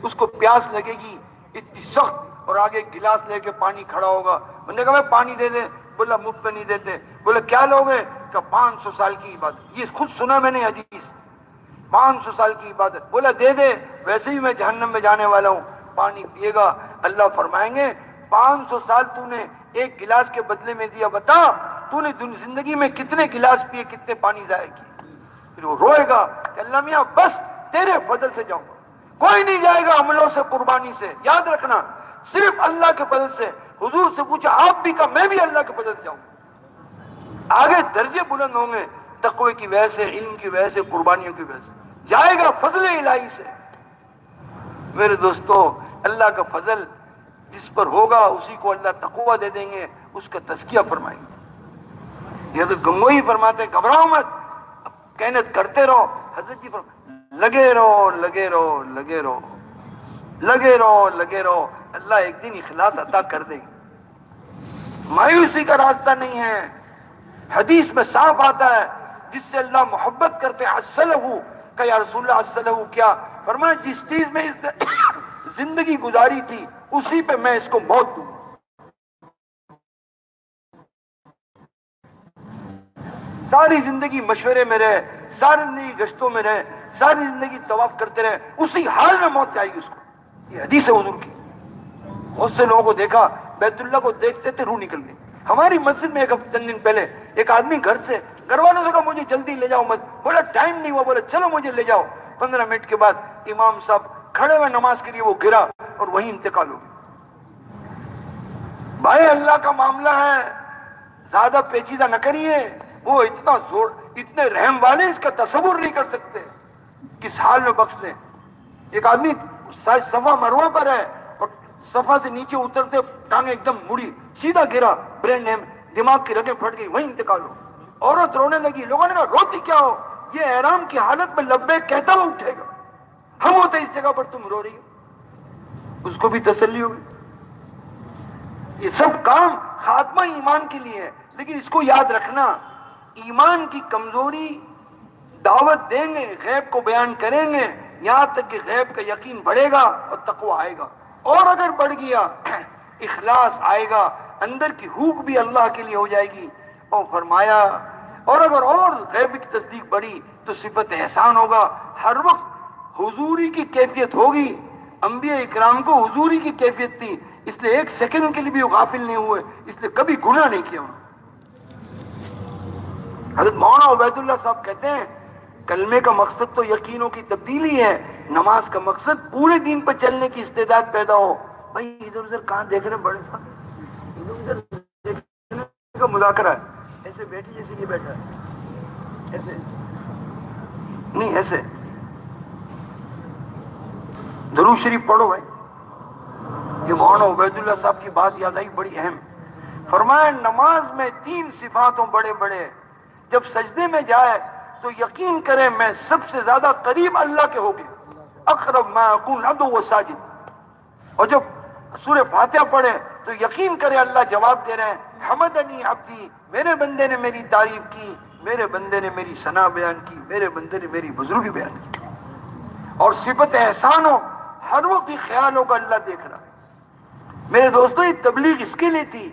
اس کو پیاس لگے گی اتنی سخت، اور آگے گلاس لے کے پانی کھڑا ہوگا. میں نے کہا میں پانی دے دیں. بولا مفت میں نہیں دیتے. بولا کیا لوگے؟ کہ 500 سال کی عبادت. یہ خود سنا میں نے حدیث، 500 سال کی عبادت. بولا دے دے، ویسے ہی میں جہنم میں جانے والا ہوں. پانی پیے گا. اللہ فرمائیں گے 500 سال تو نے ایک گلاس کے بدلے میں دیا، بتا تو نے زندگی میں کتنے گلاس پیے، کتنے پانی ضائع کیے. پھر وہ روئے گا کہ اللہ میاں بس تیرے فضل سے جاؤں گا. کوئی نہیں جائے گا عملوں سے، قربانی سے. یاد رکھنا صرف اللہ کے فضل سے. حضور سے پوچھا آپ بھی، کہا میں بھی اللہ کے فضل سے جاؤں. آگے درجے بلند ہوں گے تقوی کی وجہ سے، علم کی وجہ سے، قربانیوں کی وجہ سے، جائے گا فضل الہی سے۔ میرے دوستو، اللہ کا فضل جس پر ہوگا اسی کو اللہ تقوی دے دیں گے، اس کا تزکیہ فرمائیں گے۔ یہ حضرت گنگوئی فرماتے ہیں گھبراؤ مت، محنت کرتے رہو۔ حضرت جی لگے رہو لگے رہو لگے رہو لگے رہو لگے رہو، اللہ ایک دن اخلاص عطا کر دے گی۔ مایوسی کا راستہ نہیں ہے، حدیث میں صاف آتا ہے جس سے اللہ محبت کرتے ہیں اصلہ کہ یا رسول اللہ اصلہ کیا فرمایا، جس چیز میں اس نے زندگی گزاری تھی اسی پہ میں اس کو موت دوں۔ ساری زندگی مشورے میں رہے، ساری زندگی گشتوں میں رہے، ساری زندگی طواف کرتے رہے، اسی حال میں موت جائے گی اس کو۔ یہ حدیث ہے حضور کی۔ بہت سے لوگوں کو دیکھا بیت اللہ کو دیکھتے تھے روح نکل گئی۔ ہماری مسجد میں چند دن پہلے ایک آدمی گھر والوں سے کہا مجھے جلدی لے جاؤ مت، بولا ٹائم نہیں ہوا، بولا چلو مجھے لے جاؤ۔ 15 منٹ کے بعد امام صاحب کھڑے ہوئے نماز کے لیے، وہ گرا اور وہیں انتقال ہو گیا۔ بھائی اللہ کا معاملہ ہے، زیادہ پیچیدہ نہ کریے۔ وہ اتنا زور، اتنے رحم والے اس کا تصور نہیں کر سکتے کس حال میں بخش دیں۔ ایک آدمی صفا مروہ پر ہے اور صفا سے نیچے اترتے ٹانگیں ایک دم مڑی، سیدھا گرا، برین دماغ کی رگیں پھٹ گئی، وہیں انتقال ہو۔ عورت رونے لگی، لوگوں نے کہا روتی کیا ہو؟ یہ احرام کی حالت میں لبیک کہتا ہوا اٹھے گا، ہم ہوتے اس جگہ پر تم رو رہی ہو۔ اس کو بھی تسلی ہوگی۔ یہ سب کام خاتمہ ایمان کے لیے ہے، لیکن اس کو یاد رکھنا، ایمان کی کمزوری دعوت دیں گے، غیب کو بیان کریں گے، یہاں تک کہ غیب کا یقین بڑھے گا اور تقوی آئے گا، اور اگر بڑھ گیا اخلاص آئے گا، اندر کی ہوک بھی اللہ کے لیے ہو جائے گی۔ اور فرمایا اور اگر اور غیب کی تصدیق بڑھی تو صفت احسان ہوگا، ہر وقت حضوری کی کیفیت ہوگی۔ انبیاء اکرام کو حضوری کی کیفیت تھی، اس لیے ایک سیکنڈ کے لیے بھی وہ غافل نہیں ہوئے، اس لیے کبھی گناہ نہیں کیا۔ حضرت مولانا عبید اللہ صاحب کہتے ہیں کلمے کا مقصد تو یقینوں کی تبدیلی ہے، نماز کا مقصد پورے دین پر چلنے کی استعداد پیدا ہو۔ بھائی ادھر ادھر کہاں دیکھ رہے ہیں بڑے صاحب؟ ادھر ادھر دیکھنے کا مذاکرہ ہے، ایسے بیٹھے جیسے یہ بیٹھا ہے، ایسے نہیں، ایسے درود شریف پڑھو بھائی۔ یہ مولانا عبید اللہ صاحب کی بات یاد آئی بڑی اہم۔ فرمایا نماز میں 3 صفاتوں بڑے بڑے، جب سجدے میں جائے تو یقین کریں میں سب سے زیادہ قریب اللہ کے ہو گئے، اقرب ما اکون عبد و ساجد۔ اور جب سورہ فاتحہ پڑھے تو یقین کرے اللہ جواب دے رہے ہیں، حمدنی عبدی، میرے بندے نے میری تعریف کی، میرے بندے نے میری ثنا بیان کی، میرے بندے نے میری بزرگی بیان کی۔ اور صفت احسان ہو، ہر وقت یہ خیال ہوگا اللہ دیکھ رہا ہے۔ میرے دوستو یہ تبلیغ اس کے لیے تھی۔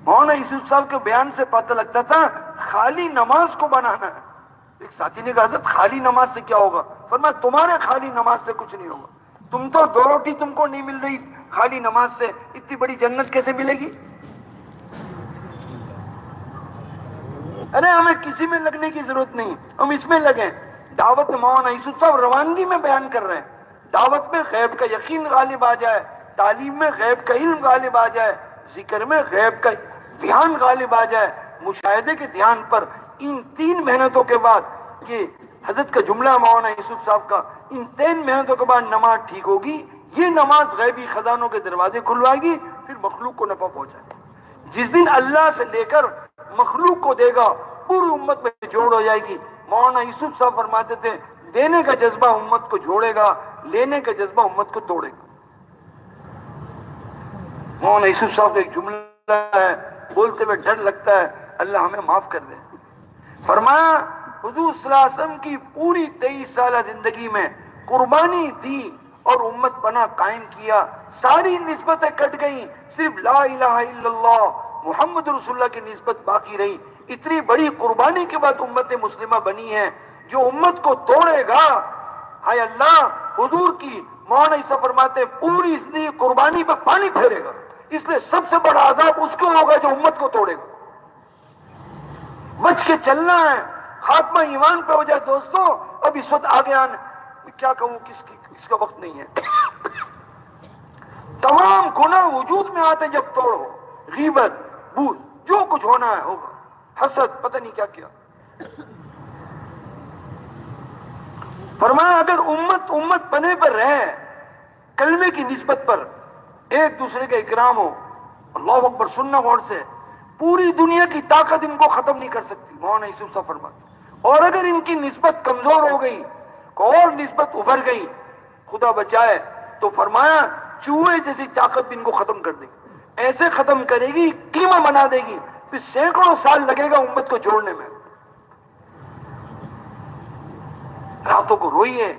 مولانا یوسف صاحب کے بیان سے پتہ لگتا تھا خالی نماز کو بنانا ہے۔ ایک ساتھی نے کہا حضرت خالی نماز سے کیا ہوگا؟ فرمایا تمہارے خالی نماز سے کچھ نہیں ہوگا، تم تو 2 روٹی تم کو نہیں مل رہی، خالی نماز سے اتنی بڑی جنت کیسے ملے گی؟ ارے ہمیں کسی میں لگنے کی ضرورت نہیں، ہم اس میں لگیں۔ دعوت مولانا یوسف صاحب روانگی میں بیان کر رہے ہیں، دعوت میں غیب کا یقین غالب آ جائے، تعلیم میں غیب کا علم غالب آ جائے، ذکر میں غیب کا دھیان غالب آ جائے، مشاہدے کے دھیان پر۔ ان 3 محنتوں کے بعد، کہ حضرت کا جملہ مولانا یوسف صاحب کا، ان 3 محنتوں کے بعد نماز ٹھیک ہوگی۔ یہ نماز غیبی خزانوں کے دروازے کھلوائے گی، پھر مخلوق کو نفع پہنچائے گی۔ جس دن اللہ سے لے کر مخلوق کو دے گا، پوری امت میں جوڑ ہو جائے گی۔ مولانا یوسف صاحب فرماتے تھے دینے کا جذبہ امت کو جوڑے گا، لینے کا جذبہ امت کو توڑے گا۔ مولانا یوسف صاحب کا ایک جملہ ہے، بولتے ہوئے ڈر لگتا ہے، اللہ ہمیں معاف کر دے۔ فرمایا حضور صلی اللہ علیہ وسلم کی پوری 23 سالہ زندگی میں قربانی دی اور امت بنا قائم کیا، ساری نسبتیں کٹ گئیں، صرف لا الہ الا اللہ محمد رسول اللہ کی نسبت باقی رہی۔ اتنی بڑی قربانی کے بعد امت مسلمہ بنی ہے۔ جو امت کو توڑے گا، ہائے اللہ، حضور کی مولانا عیسیٰ فرماتے پوری زندگی قربانی پہ پانی پھیرے گا۔ اس لیے سب سے بڑا عذاب اس کو ہوگا جو امت کو توڑے گا۔ بچ کے چلنا ہے، خاتمہ ایمان پہ ہو جائے۔ دوستو اب اس وقت آگے آنا، میں کیا کہوں، اس کا وقت نہیں ہے۔ تمام گناہ وجود میں آتے جب توڑو، غیبت، بوز، جو کچھ ہونا ہے ہوگا، حسد، پتہ نہیں کیا کیا. فرمایا اگر امت بنے پر رہے، کلمے کی نسبت پر ایک دوسرے کا اکرام ہو، اللہ اکبر سننا غور سے، پوری دنیا کی طاقت ان کو ختم نہیں کر سکتی. مولانا یوسف صاحب فرماتے. اور اگر ان کی نسبت کمزور ہو گئی، کوئی اور نسبت ابھر گئی، خدا بچائے، تو فرمایا چوہے جیسی طاقت بھی ان کو ختم کر دے گی. ایسے ختم کرے گی، قیمہ بنا دے گی، پھر سینکڑوں سال لگے گا امت کو جوڑنے میں. راتوں کو روئیے.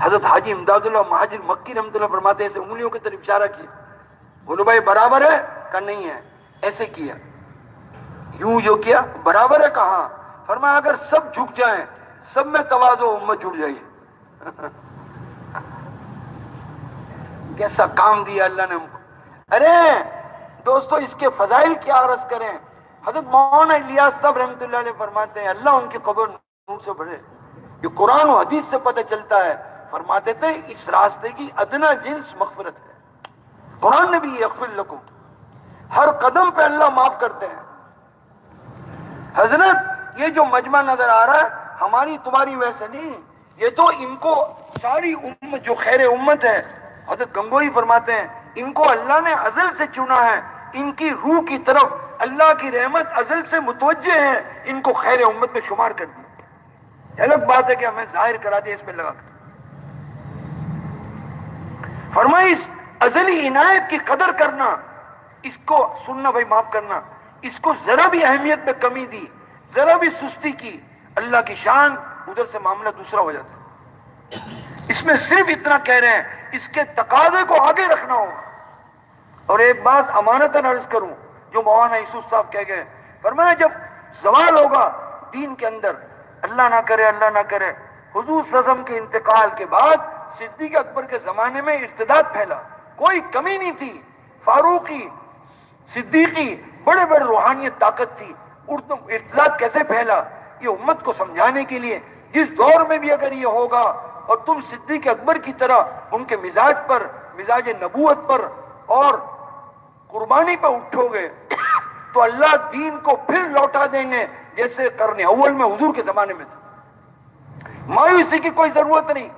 حضرت حاجی امداد اللہ مہاجر مکی رحمۃ اللہ فرماتے ایسے انگلیوں کی طرف اشارہ کیا. بولو بھائی برابر ہے؟ کہا نہیں ہے. ایسے کیا، یوں جو کیا، برابر ہے کہاں؟ فرمایا اگر سب جھک جائیں، سب میں تواضع، امت جڑ جائے. کیسا کام دیا اللہ نے ہم کو. ارے دوستو اس کے فضائل کیا عرض کریں. حضرت مولانا الیاس صاحب رحمۃ اللہ علیہ فرماتے ہیں اللہ ان کی قبر نور سے بھرے، یہ قرآن و حدیث سے پتہ چلتا ہے. فرماتے تھے اس راستے کی ادنا جنس مغفرت ہے. قرآن نے بھی یغفر لکم، ہر قدم پہ اللہ معاف کرتے ہیں. حضرت یہ جو مجمع نظر آ رہا ہے ہماری تمہاری ویسے نہیں، یہ تو ان کو ساری امت جو خیر امت ہے، حضرت گنگوئی فرماتے ہیں ان کو اللہ نے ازل سے چنا ہے، ان کی روح کی طرف اللہ کی رحمت ازل سے متوجہ ہے، ان کو خیر امت میں شمار کر دیا. الگ بات ہے کہ ہمیں ظاہر کرا دیا اس پہ لگا کر. فرمائی اس ازلی عنایت کی قدر کرنا، اس کو سننا بھائی معاف کرنا، اس کو ذرا بھی اہمیت میں کمی دی، ذرا بھی سستی کی، اللہ کی شان ادھر سے معاملہ دوسرا ہو جاتا. اس میں صرف اتنا کہہ رہے ہیں اس کے تقاضے کو آگے رکھنا ہوگا. اور ایک بات امانتاً عرض کروں جو مولانا یوسف صاحب کہہ گئے، فرمایا جب زوال ہوگا دین کے اندر، اللہ نہ کرے اللہ نہ کرے، حضور صلی اللہ علیہ وسلم کے انتقال کے بعد صدیق اکبر کے زمانے میں ارتداد پھیلا، کوئی کمی نہیں تھی، فاروقی صدیقی بڑے بڑے روحانیت طاقت تھی. ارتداد کیسے پھیلا؟ یہ امت کو سمجھانے کے لیے جس دور میں بھی اگر یہ ہوگا اور تم صدیق اکبر کی طرح ان کے مزاج پر، مزاج نبوت پر اور قربانی پر اٹھو گے تو اللہ دین کو پھر لوٹا دیں گے جیسے قرن اول میں حضور کے زمانے میں تھا. مایوسی کی کوئی ضرورت نہیں،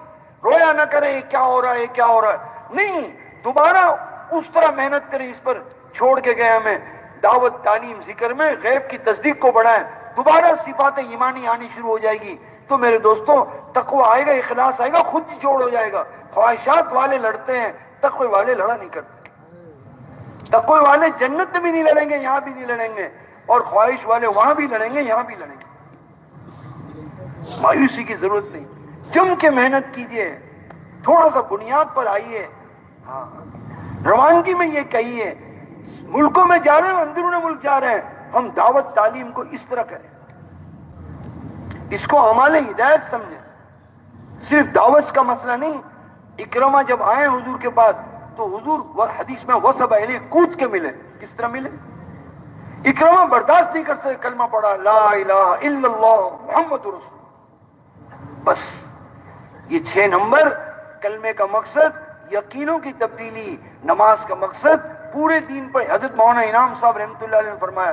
رویا نہ کریں یہ کیا ہو رہا ہے یہ کیا ہو رہا ہے، نہیں، دوبارہ اس طرح محنت کریں. اس پر چھوڑ کے گئے ہمیں دعوت تعلیم ذکر میں غیب کی تصدیق کو بڑھائیں، دوبارہ صفات ایمانی آنی شروع ہو جائے گی تو میرے دوستوں تقوی آئے گا، اخلاص آئے گا، خود ہی جوڑ ہو جائے گا. خواہشات والے لڑتے ہیں، تقوی والے لڑا نہیں کرتے. تقوی والے جنت میں بھی نہیں لڑیں گے، یہاں بھی نہیں لڑیں گے، اور خواہش والے وہاں بھی لڑیں گے، یہاں بھی لڑیں گے. مایوسی کی ضرورت نہیں، جم کے محنت کیجئے، تھوڑا سا بنیاد پر آئیے. ہاں روانگی میں یہ کہیے ملکوں میں جا رہے ہیں، اندرون ملک جا رہے ہیں، ہم دعوت تعلیم کو اس طرح کریں، اس کو اعمال ہدایت سمجھیں، صرف دعوت کا مسئلہ نہیں. اکرمہ جب آئے حضور کے پاس تو حضور حدیث میں وصب علیہ کود کے ملے. کس طرح ملے؟ اکرمہ برداشت نہیں کر سکے، کلمہ پڑھا لا الہ الا اللہ محمد رسول. بس یہ 6 نمبر کلمے کا مقصد یقینوں کی تبدیلی، نماز کا مقصد پورے دین پر. حضرت مولانا انعام صاحب رحمۃ اللہ علیہ نے فرمایا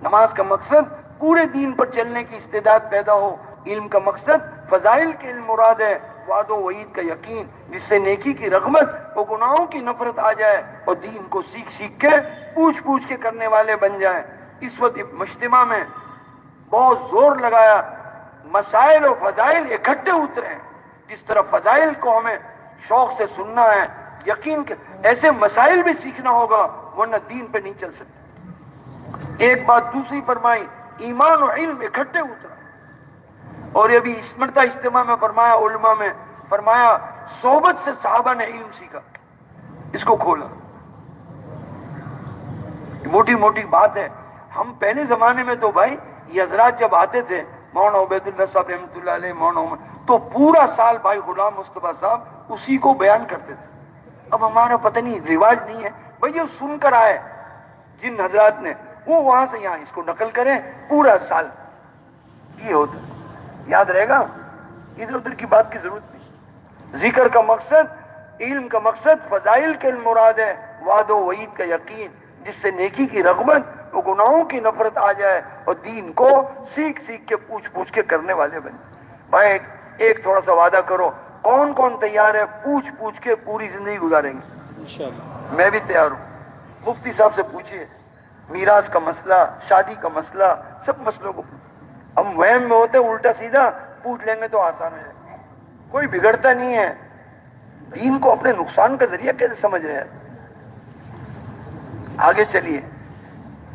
نماز کا مقصد پورے دین پر چلنے کی استعداد پیدا ہو، علم کا مقصد فضائل کے علم مراد ہے، وعد و وعید کا یقین جس سے نیکی کی رغبت اور گناہوں کی نفرت آ جائے اور دین کو سیکھ سیکھ کے پوچھ پوچھ کے کرنے والے بن جائیں. اس وقت مجتمع میں بہت زور لگایا مسائل و فضائل اکٹھے اترے. جس طرح فضائل کو ہمیں شوق سے سننا ہے، یقین کے ایسے مسائل بھی سیکھنا ہوگا ورنہ دین پہ نہیں چل سکتے. ایک بات دوسری فرمائی، ایمان و علم اکٹھے اترا. اور یہ بھی اسمرتا اجتماع میں فرمایا، علماء میں فرمایا صحبت سے صحابہ نے علم سیکھا. اس کو کھولا، موٹی موٹی بات ہے. ہم پہلے زمانے میں تو بھائی یہ حضرات جب آتے تھے مولانا عبید اللہ صاحب رحمۃ اللہ علیہ، مولانا عمر، تو پورا سال بھائی غلام مصطفیٰ صاحب اسی کو بیان کرتے تھے. اب ہمارا پتہ نہیں رواج نہیں ہے بھائی، یہ سن کر آئے جن حضرات نے وہ وہاں سے یہاں اس کو نقل کریں پورا سال. یہ ہوتا یاد رہے گا، ادھر ادھر کی بات کی ضرورت نہیں. ذکر کا مقصد، علم کا مقصد فضائل کے علم مراد ہے، وعد و وعید کا یقین. جس سے نیکی کی رغبت اور گناہوں کی نفرت آ جائے اور دین کو سیکھ سیکھ کے پوچھ پوچھ کے کرنے والے بنے. بھائی ایک تھوڑا سا وعدہ کرو, کون کون تیار ہے پوچھ پوچھ کے پوری زندگی گزاریں گے؟ انشاءاللہ میں بھی تیار ہوں. مفتی صاحب سے پوچھیے, میراث کا مسئلہ, شادی کا مسئلہ, سب مسئلوں کو ہم وہم میں ہوتے الٹا سیدھا پوچھ لیں گے تو آسان ہو جائے. کوئی بگڑتا نہیں ہے. دین کو اپنے نقصان کا ذریعہ کیسے سمجھ رہے ہیں؟ آگے چلیے.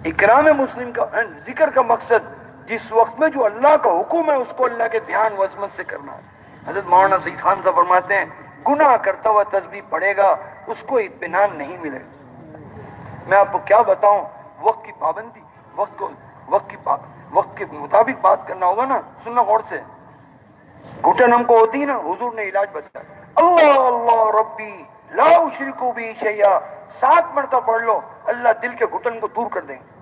اکرام مسلم کا ذکر کا مقصد جس وقت میں جو اللہ کا حکم ہے اس کو اللہ کے دھیان و عظمت سے کرنا ہے. حضرت مولانا سعید خان صاحب فرماتے ہیں گناہ کرتا ہوا تسبیح پڑھے گا اس کو اطمینان نہیں ملے گا. میں آپ کو کیا بتاؤں, وقت کی پابندی, وقت کے مطابق بات کرنا ہوگا نا. سننا غور سے, گھٹن ہم کو ہوتی نا, حضور نے علاج بتایا, اللہ اللہ ربی لا اشرک بہ شیئا, 7 مرتبہ پڑھ لو, اللہ دل کے گھٹن کو دور کر دیں گے.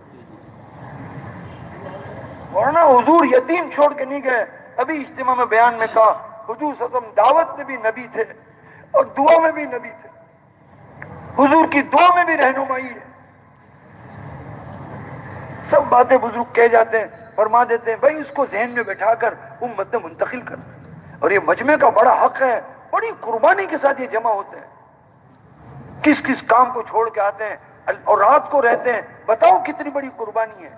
ورنہ حضور یتیم چھوڑ کے نہیں گئے. ابھی اجتماع میں بیان میں کہا حضور صلی اللہ علیہ وسلم دعوت میں بھی نبی تھے اور دعا میں بھی نبی تھے. حضور کی دعا میں بھی رہنمائی ہے. سب باتیں بزرگ کہہ جاتے ہیں, فرما دیتے ہیں, بھائی اس کو ذہن میں بٹھا کر امت میں منتقل کر. اور یہ مجمع کا بڑا حق ہے, بڑی قربانی کے ساتھ یہ جمع ہوتے ہیں. کس کس کام کو چھوڑ کے آتے ہیں اور رات کو رہتے ہیں. بتاؤ کتنی بڑی قربانی ہے.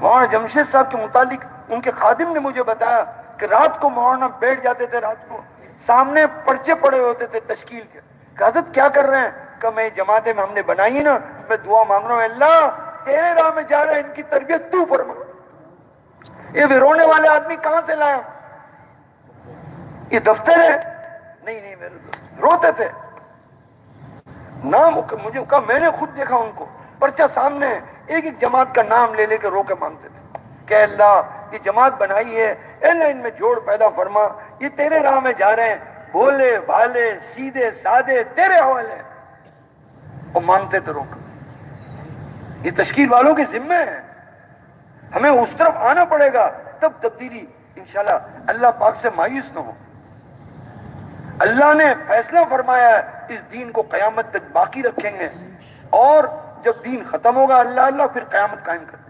مولانا جمشید صاحب کے متعلق ان کے خادم نے مجھے بتایا کہ رات کو مولانا بیٹھ جاتے تھے, رات کو سامنے پرچے پڑے ہوتے تھے تشکیل کے. کہ حضرت کیا کر رہے ہیں؟ کہ میں جماعتیں میں ہم نے بنائی نا, میں دعا مانگ رہا ہوں, اللہ تیرے راہ میں جا رہے ہیں, ان کی تربیت تو فرما. یہ بھی رونے والے آدمی کہاں سے لایا؟ یہ دفتر ہے؟ نہیں میرے دوست روتے تھے. نام مجھے کہا, میں نے خود دیکھا ان کو, پرچہ سامنے ہے, ایک ایک جماعت کا نام لے لے کے رو کے مانگتے تھے کہ اللہ یہ جماعت بنائی ہے, اللہ ان میں جوڑ پیدا فرما, یہ تیرے راہ میں جا رہے ہیں, بھولے بھالے سیدھے سادے تیرے حوالے. اور مانگتے تھے رو کر. یہ تشکیل والوں کے ذمہ ہے, ہمیں اس طرف آنا پڑے گا تب تبدیلی انشاءاللہ. اللہ پاک سے مایوس نہ ہو. اللہ نے فیصلہ فرمایا ہے اس دین کو قیامت تک باقی رکھیں گے, اور جب دین ختم ہوگا اللہ اللہ پھر قیامت قائم کر.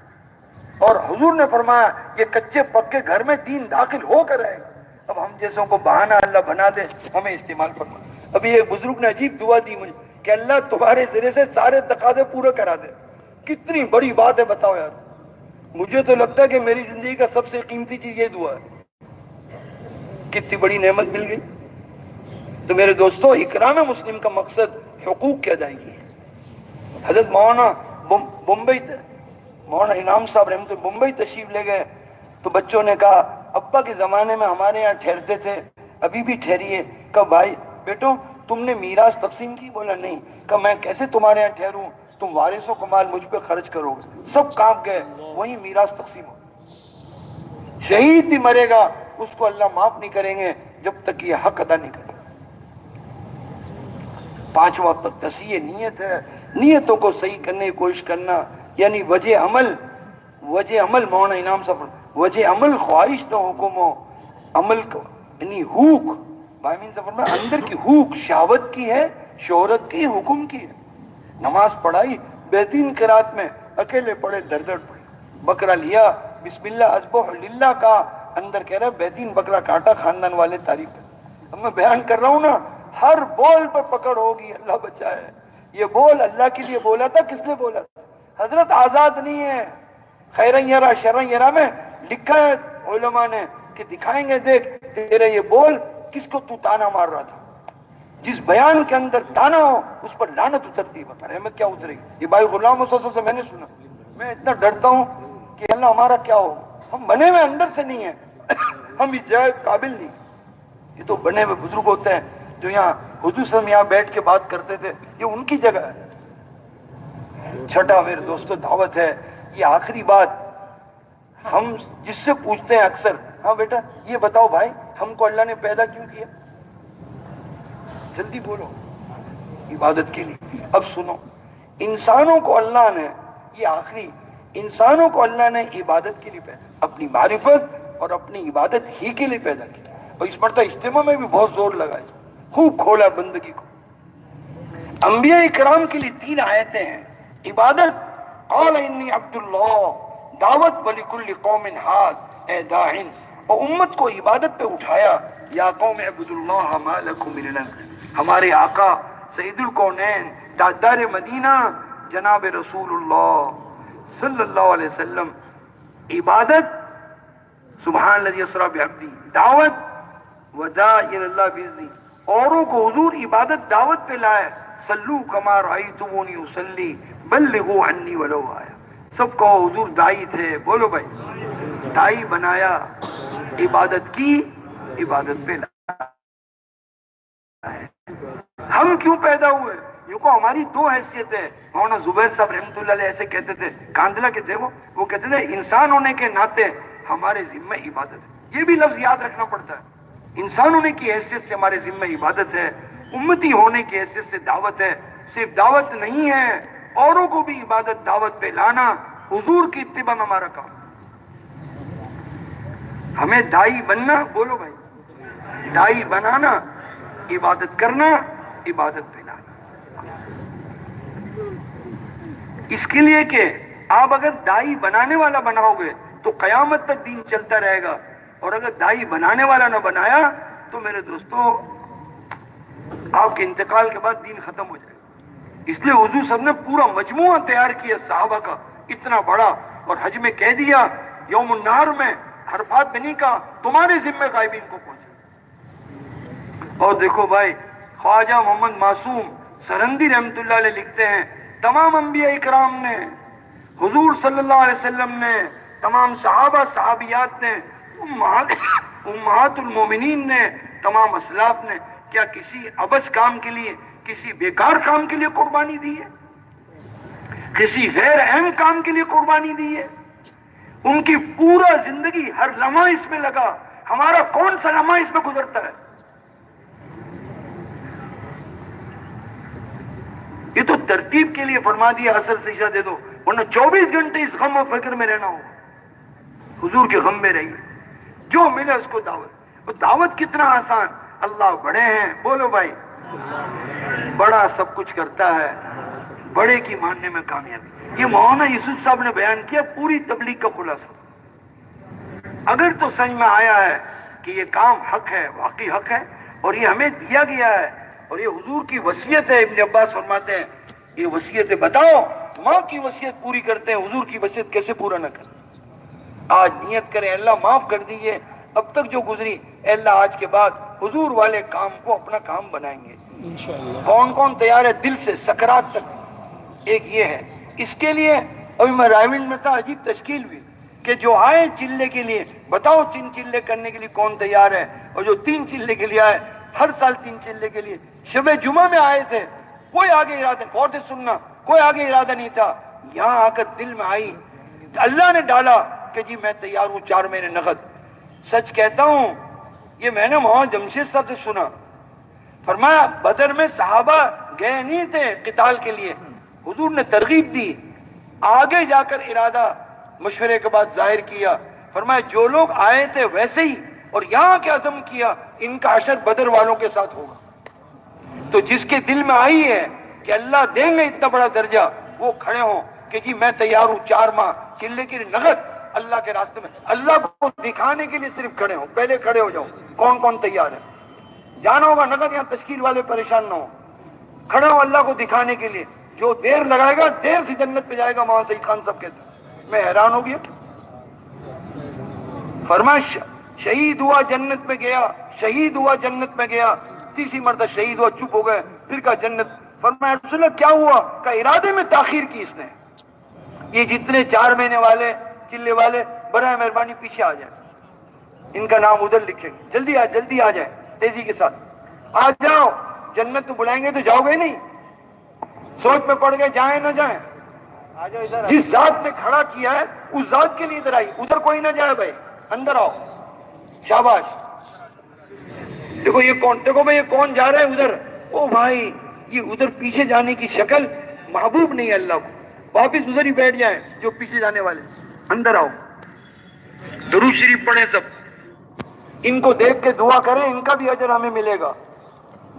اور حضور نے فرمایا یہ کچے پکے گھر میں دین داخل ہو کر رہے گا. اب ہم جیسوں کو بہانہ اللہ بنا دے, ہمیں استعمال فرما. ابھی ایک بزرگ نے عجیب دعا دی مجھے کہ اللہ تمہارے ذریعے سے سارے تقاضے پورے کرا دے. کتنی بڑی بات ہے بتاؤ یار. مجھے تو لگتا ہے کہ میری زندگی کا سب سے قیمتی چیز یہ دعا ہے. کتنی بڑی نعمت مل گئی. تو میرے دوستو, اکرام مسلم کا مقصد حقوق کی ادائیگی ہے. حضرت مولانا بمبئی, مولانا انعام صاحب رحمۃ اللہ ممبئی تشریف لے گئے تو بچوں نے کہا ابا کے زمانے میں ہمارے یہاں ٹھہرتے تھے, ابھی بھی ٹھہریے. کہا بھائی بیٹو تم نے میراث تقسیم کی؟ بولا نہیں. کہا میں کیسے تمہارے یہاں ٹھہروں, تم وارثوں کو مال مجھ پہ خرچ کرو گے. سب کانپ گئے, وہیں میراث تقسیم ہو. شہید بھی مرے گا اس کو اللہ معاف نہیں کریں گے جب تک یہ حق ادا نہیں کرے. 5واں تصحیح نیت ہے. نیتوں کو صحیح کرنے کی کوشش کرنا, یعنی وجہ عمل مولانا انعام صاحب وجہ عمل خواہش نہ حکم ہو. عمل کو یعنی ہوک, بائمین صاحب میں اندر کی ہوک شہوت کی ہے, شہرت کی, حکم کی ہے. نماز پڑھائی بہترین قرات میں, اکیلے پڑھے در در پڑھے. بکرا لیا بسم اللہ اذبح للہ کا, اندر کہہ رہا ہے بہترین بکرا کاٹا, خاندان والے تعریف ہے. اب میں بیان کر رہا ہوں نا, ہر بول پر پکڑ ہوگی, اللہ بچائے. یہ بول اللہ کے لیے بولا تھا, کس نے بولا تھا؟ حضرت آزاد نہیں ہے. خیرن یرا شرن یرا میں لکھا ہے علماء نے کہ دکھائیں گے دیکھ تیرے یہ بول کس کو تو تانا مار رہا تھا. جس بیان کے اندر تانا ہو اس پر لعنت اترتی ہے. بتا رحمت کیا اترے گی. یہ بھائی غلام حسین سے میں نے سنا. میں اتنا ڈرتا ہوں کہ اللہ ہمارا کیا ہو. ہم بنے ہوئے اندر سے نہیں ہیں, ہم اس جگہ قابل نہیں. یہ تو بنے ہوئے بزرگ ہوتے ہیں جو یہاں حضور صلی اللہ علیہ وسلم یہاں بیٹھ کے بات کرتے تھے, یہ ان کی جگہ ہے. چھٹا میرے دوستو دعوت ہے. یہ آخری بات ہم جس سے پوچھتے ہیں اکثر, ہاں بیٹا یہ بتاؤ بھائی ہم کو اللہ نے پیدا کیوں کیا؟ جلدی بولو. عبادت کے لیے. اب سنو, انسانوں کو اللہ نے, یہ آخری, انسانوں کو اللہ نے عبادت کے لیے پیدا, اپنی معرفت اور اپنی عبادت ہی کے لیے پیدا کیا. اور اس مرتبہ اجتماع میں بھی بہت زور لگا, خوب کھولا بندگی کو. انبیاء کرام کے لیے 3 آیتیں ہیں. عبادت قال انی عبداللہ دعوت ولکل قوم حاد اے داعن، اور امت کو عبادت پہ اٹھایا، یا قوم عبد اللہ ما لکم من الہ۔ ہمارے آقا سید الکونین تاجدار مدینہ جناب رسول اللہ صلی اللہ علیہ وسلم، عبادت سبحان الذی اسری بعبدہ، دعوت وداعی اللہ باذنہ، اوروں کو حضور عبادت دعوت پہ لائے، صلو کما رأیتمونی اصلی بلغوا عنی ولو آیا۔ سب کو حضور دائی تھے، بولو بھائی، دائی بنایا، عبادت کی، عبادت پہ لایا۔ ہم کیوں پیدا ہوئے؟ یہ کو ہماری دو حیثیت ہے۔ مولانا زبیر صاحب رحمۃ اللہ علیہ ایسے کہتے تھے، کاندلا کے تھے وہ کہتے تھے انسان ہونے کے ناطے ہمارے ذمہ عبادت ہے۔ یہ بھی لفظ یاد رکھنا پڑتا ہے، انسان ہونے کی حیثیت سے ہمارے ذمہ عبادت ہے، امتی ہونے کی حیثیت سے دعوت ہے۔ صرف دعوت نہیں ہے، اوروں کو بھی عبادت دعوت پہ لانا، حضور کی اتباع میں ہمارا کام۔ ہمیں دائی بننا، بولو بھائی، دائی بنانا، عبادت کرنا، عبادت پہ لانا۔ اس کے لیے کہ آپ اگر دائی بنانے والا بناؤ گے تو قیامت تک دین چلتا رہے گا، اور اگر دائی بنانے والا نہ بنایا تو میرے دوستو آپ کے انتقال کے بعد دین ختم ہو جائے گا۔ اس لیے حضور صاحب نے پورا مجموعہ تیار کیا صحابہ کا اتنا بڑا، اور حج میں کہہ دیا، یوم النہر میں، عرفات میں نہیں کہا تمہارے ذمہ غائبین کو پہنچا۔ اور دیکھو بھائی، خواجہ محمد معصوم سرندی رحمت اللہ علیہ لکھتے ہیں، تمام انبیاء اکرام نے، حضور صلی اللہ علیہ وسلم نے، تمام صحابہ صحابیات نے، امہات المومنین نے، تمام اسلاف نے، کیا کسی عبث کام کے لیے، کسی بیکار کام کے لیے قربانی دی ہے؟ کسی غیر اہم کام کے لیے قربانی دی ہے؟ ان کی پورا زندگی ہر لمحہ اس میں لگا، ہمارا کون سا لمحہ اس میں گزرتا ہے؟ یہ تو ترتیب کے لیے فرما دیا اثر سے عشاء دے دو، ورنہ 24 گھنٹے اس غم و فکر میں رہنا ہوگا۔ حضور کے غم میں رہیے، جو ملے اس کو دعوت۔ اور دعوت کتنا آسان، اللہ بڑے ہیں، بولو بھائی، بڑا سب کچھ کرتا ہے، بڑے کی ماننے میں کامیابی۔ یہ مولانا یوسف صاحب نے بیان کیا پوری تبلیغ کا خلاصہ۔ اگر تو سمجھ میں آیا ہے کہ یہ کام حق ہے، واقعی حق ہے، اور یہ ہمیں دیا گیا ہے، اور یہ حضور کی وصیت ہے۔ ابن عباس فرماتے ہیں یہ وصیت ہے، بتاؤ ماں کی وصیت پوری کرتے ہیں، حضور کی وصیت کیسے پورا نہ کریں؟ آج نیت کریں اللہ معاف کر دیجئے، اب تک جو گزری، اے اللہ آج کے بعد حضور والے کام کو اپنا کام بنائیں گے انشاءاللہ۔ کون کون تیار ہے دل سے سکرات تک؟ ایک یہ ہے، اس کے لیے ابھی میں رائے میں تھا، عجیب تشکیل ہوئی کہ جو آئے چلے کے لیے، بتاؤ 3 چلے کرنے کے لیے کون تیار ہے؟ اور جو 3 چلے کے لیے آئے، ہر سال 3 چلے کے لیے، شب جمعہ میں آئے تھے، کوئی آگے ارادہ، غور سے سننا، کوئی آگے ارادہ نہیں تھا، یہاں آ کر دل میں آئی، اللہ نے ڈالا کہ جی میں تیار ہوں 4 مہینے نقد۔ سچ کہتا ہوں، یہ میں نے مولانا جمشید صاحب سے سنا، فرمایا بدر میں صحابہ گئے نہیں تھے قتال کے لیے، حضور نے ترغیب دی، آگے جا کر ارادہ مشورے کے بعد ظاہر کیا، فرمایا جو لوگ آئے تھے ویسے ہی، اور یہاں کے عزم کیا ان کا حشر بدر والوں کے ساتھ ہوگا۔ تو جس کے دل میں آئی ہے کہ اللہ دیں گے اتنا بڑا درجہ، وہ کھڑے ہوں کہ جی میں تیار ہوں 4 ماہ چلے کے لیے نقد اللہ کے راستے میں، اللہ کو دکھانے کے لیے صرف کھڑے ہوں، پہلے کھڑے ہو جاؤ، کون کون تیار ہے؟ جانا ہوگا نقد، یہاں تشکیل والے پریشان نہ ہو، کھڑے ہو اللہ کو دکھانے کے لیے، جو دیر لگائے گا دیر سے جنت پہ جائے گا، مولانا سعید خان صاحب کہتے ہیں۔ میں حیران ہو گیا، فرمایا شہید ہوا جنت میں گیا، شہید ہوا جنت میں گیا، تیسری مرتبہ شہید ہوا، چپ ہو گئے، پھر کہا جنت۔ فرمایا رسول اللہ کیا ہوا؟ کہ ارادے میں تاخیر کی اس نے۔ یہ جتنے 4 مہینے والے چلے والے برائے مہربانی پیچھے آ جائیں، ان کا نام ادھر لکھیں، جلدی آ جائیں تیزی کے ساتھ، آ جاؤ، جنت تو بلائیں گے تو جاؤ گے نہیں، سوچ میں پڑ گئے جائیں نہ جائیں، جس ذات نے کھڑا کیا ہے اس ذات کے لیے ادھر آئی، ادھر کوئی نہ جائے بھائی، اندر آؤ، شاباش۔ دیکھو یہ کون، دیکھو بھائی یہ کون جا رہا ہے ادھر، او بھائی یہ ادھر پیچھے جانے کی شکل محبوب نہیں ہے اللہ کو، واپس ادھر ہی بیٹھ جائیں جو پیچھے جانے والے، اندر آؤ، درود شریف پڑھیں سب، ان کو دیکھ کے دعا کریں، ان کا بھی اجر ہمیں ملے گا،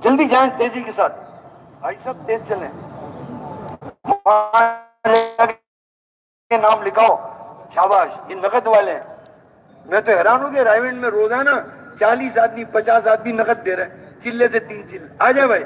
جلدی جائیں تیزی کے ساتھ، بھائی سب تیز چلیں، کے نام لکھاؤ، شاباش، یہ نقد والے ہیں۔ میں تو حیران ہوں کہ رائے گنج میں روزانہ 40 آدمی 50 آدمی نقد دے رہے ہیں، چلے سے 3 چلے۔ آ جائے بھائی۔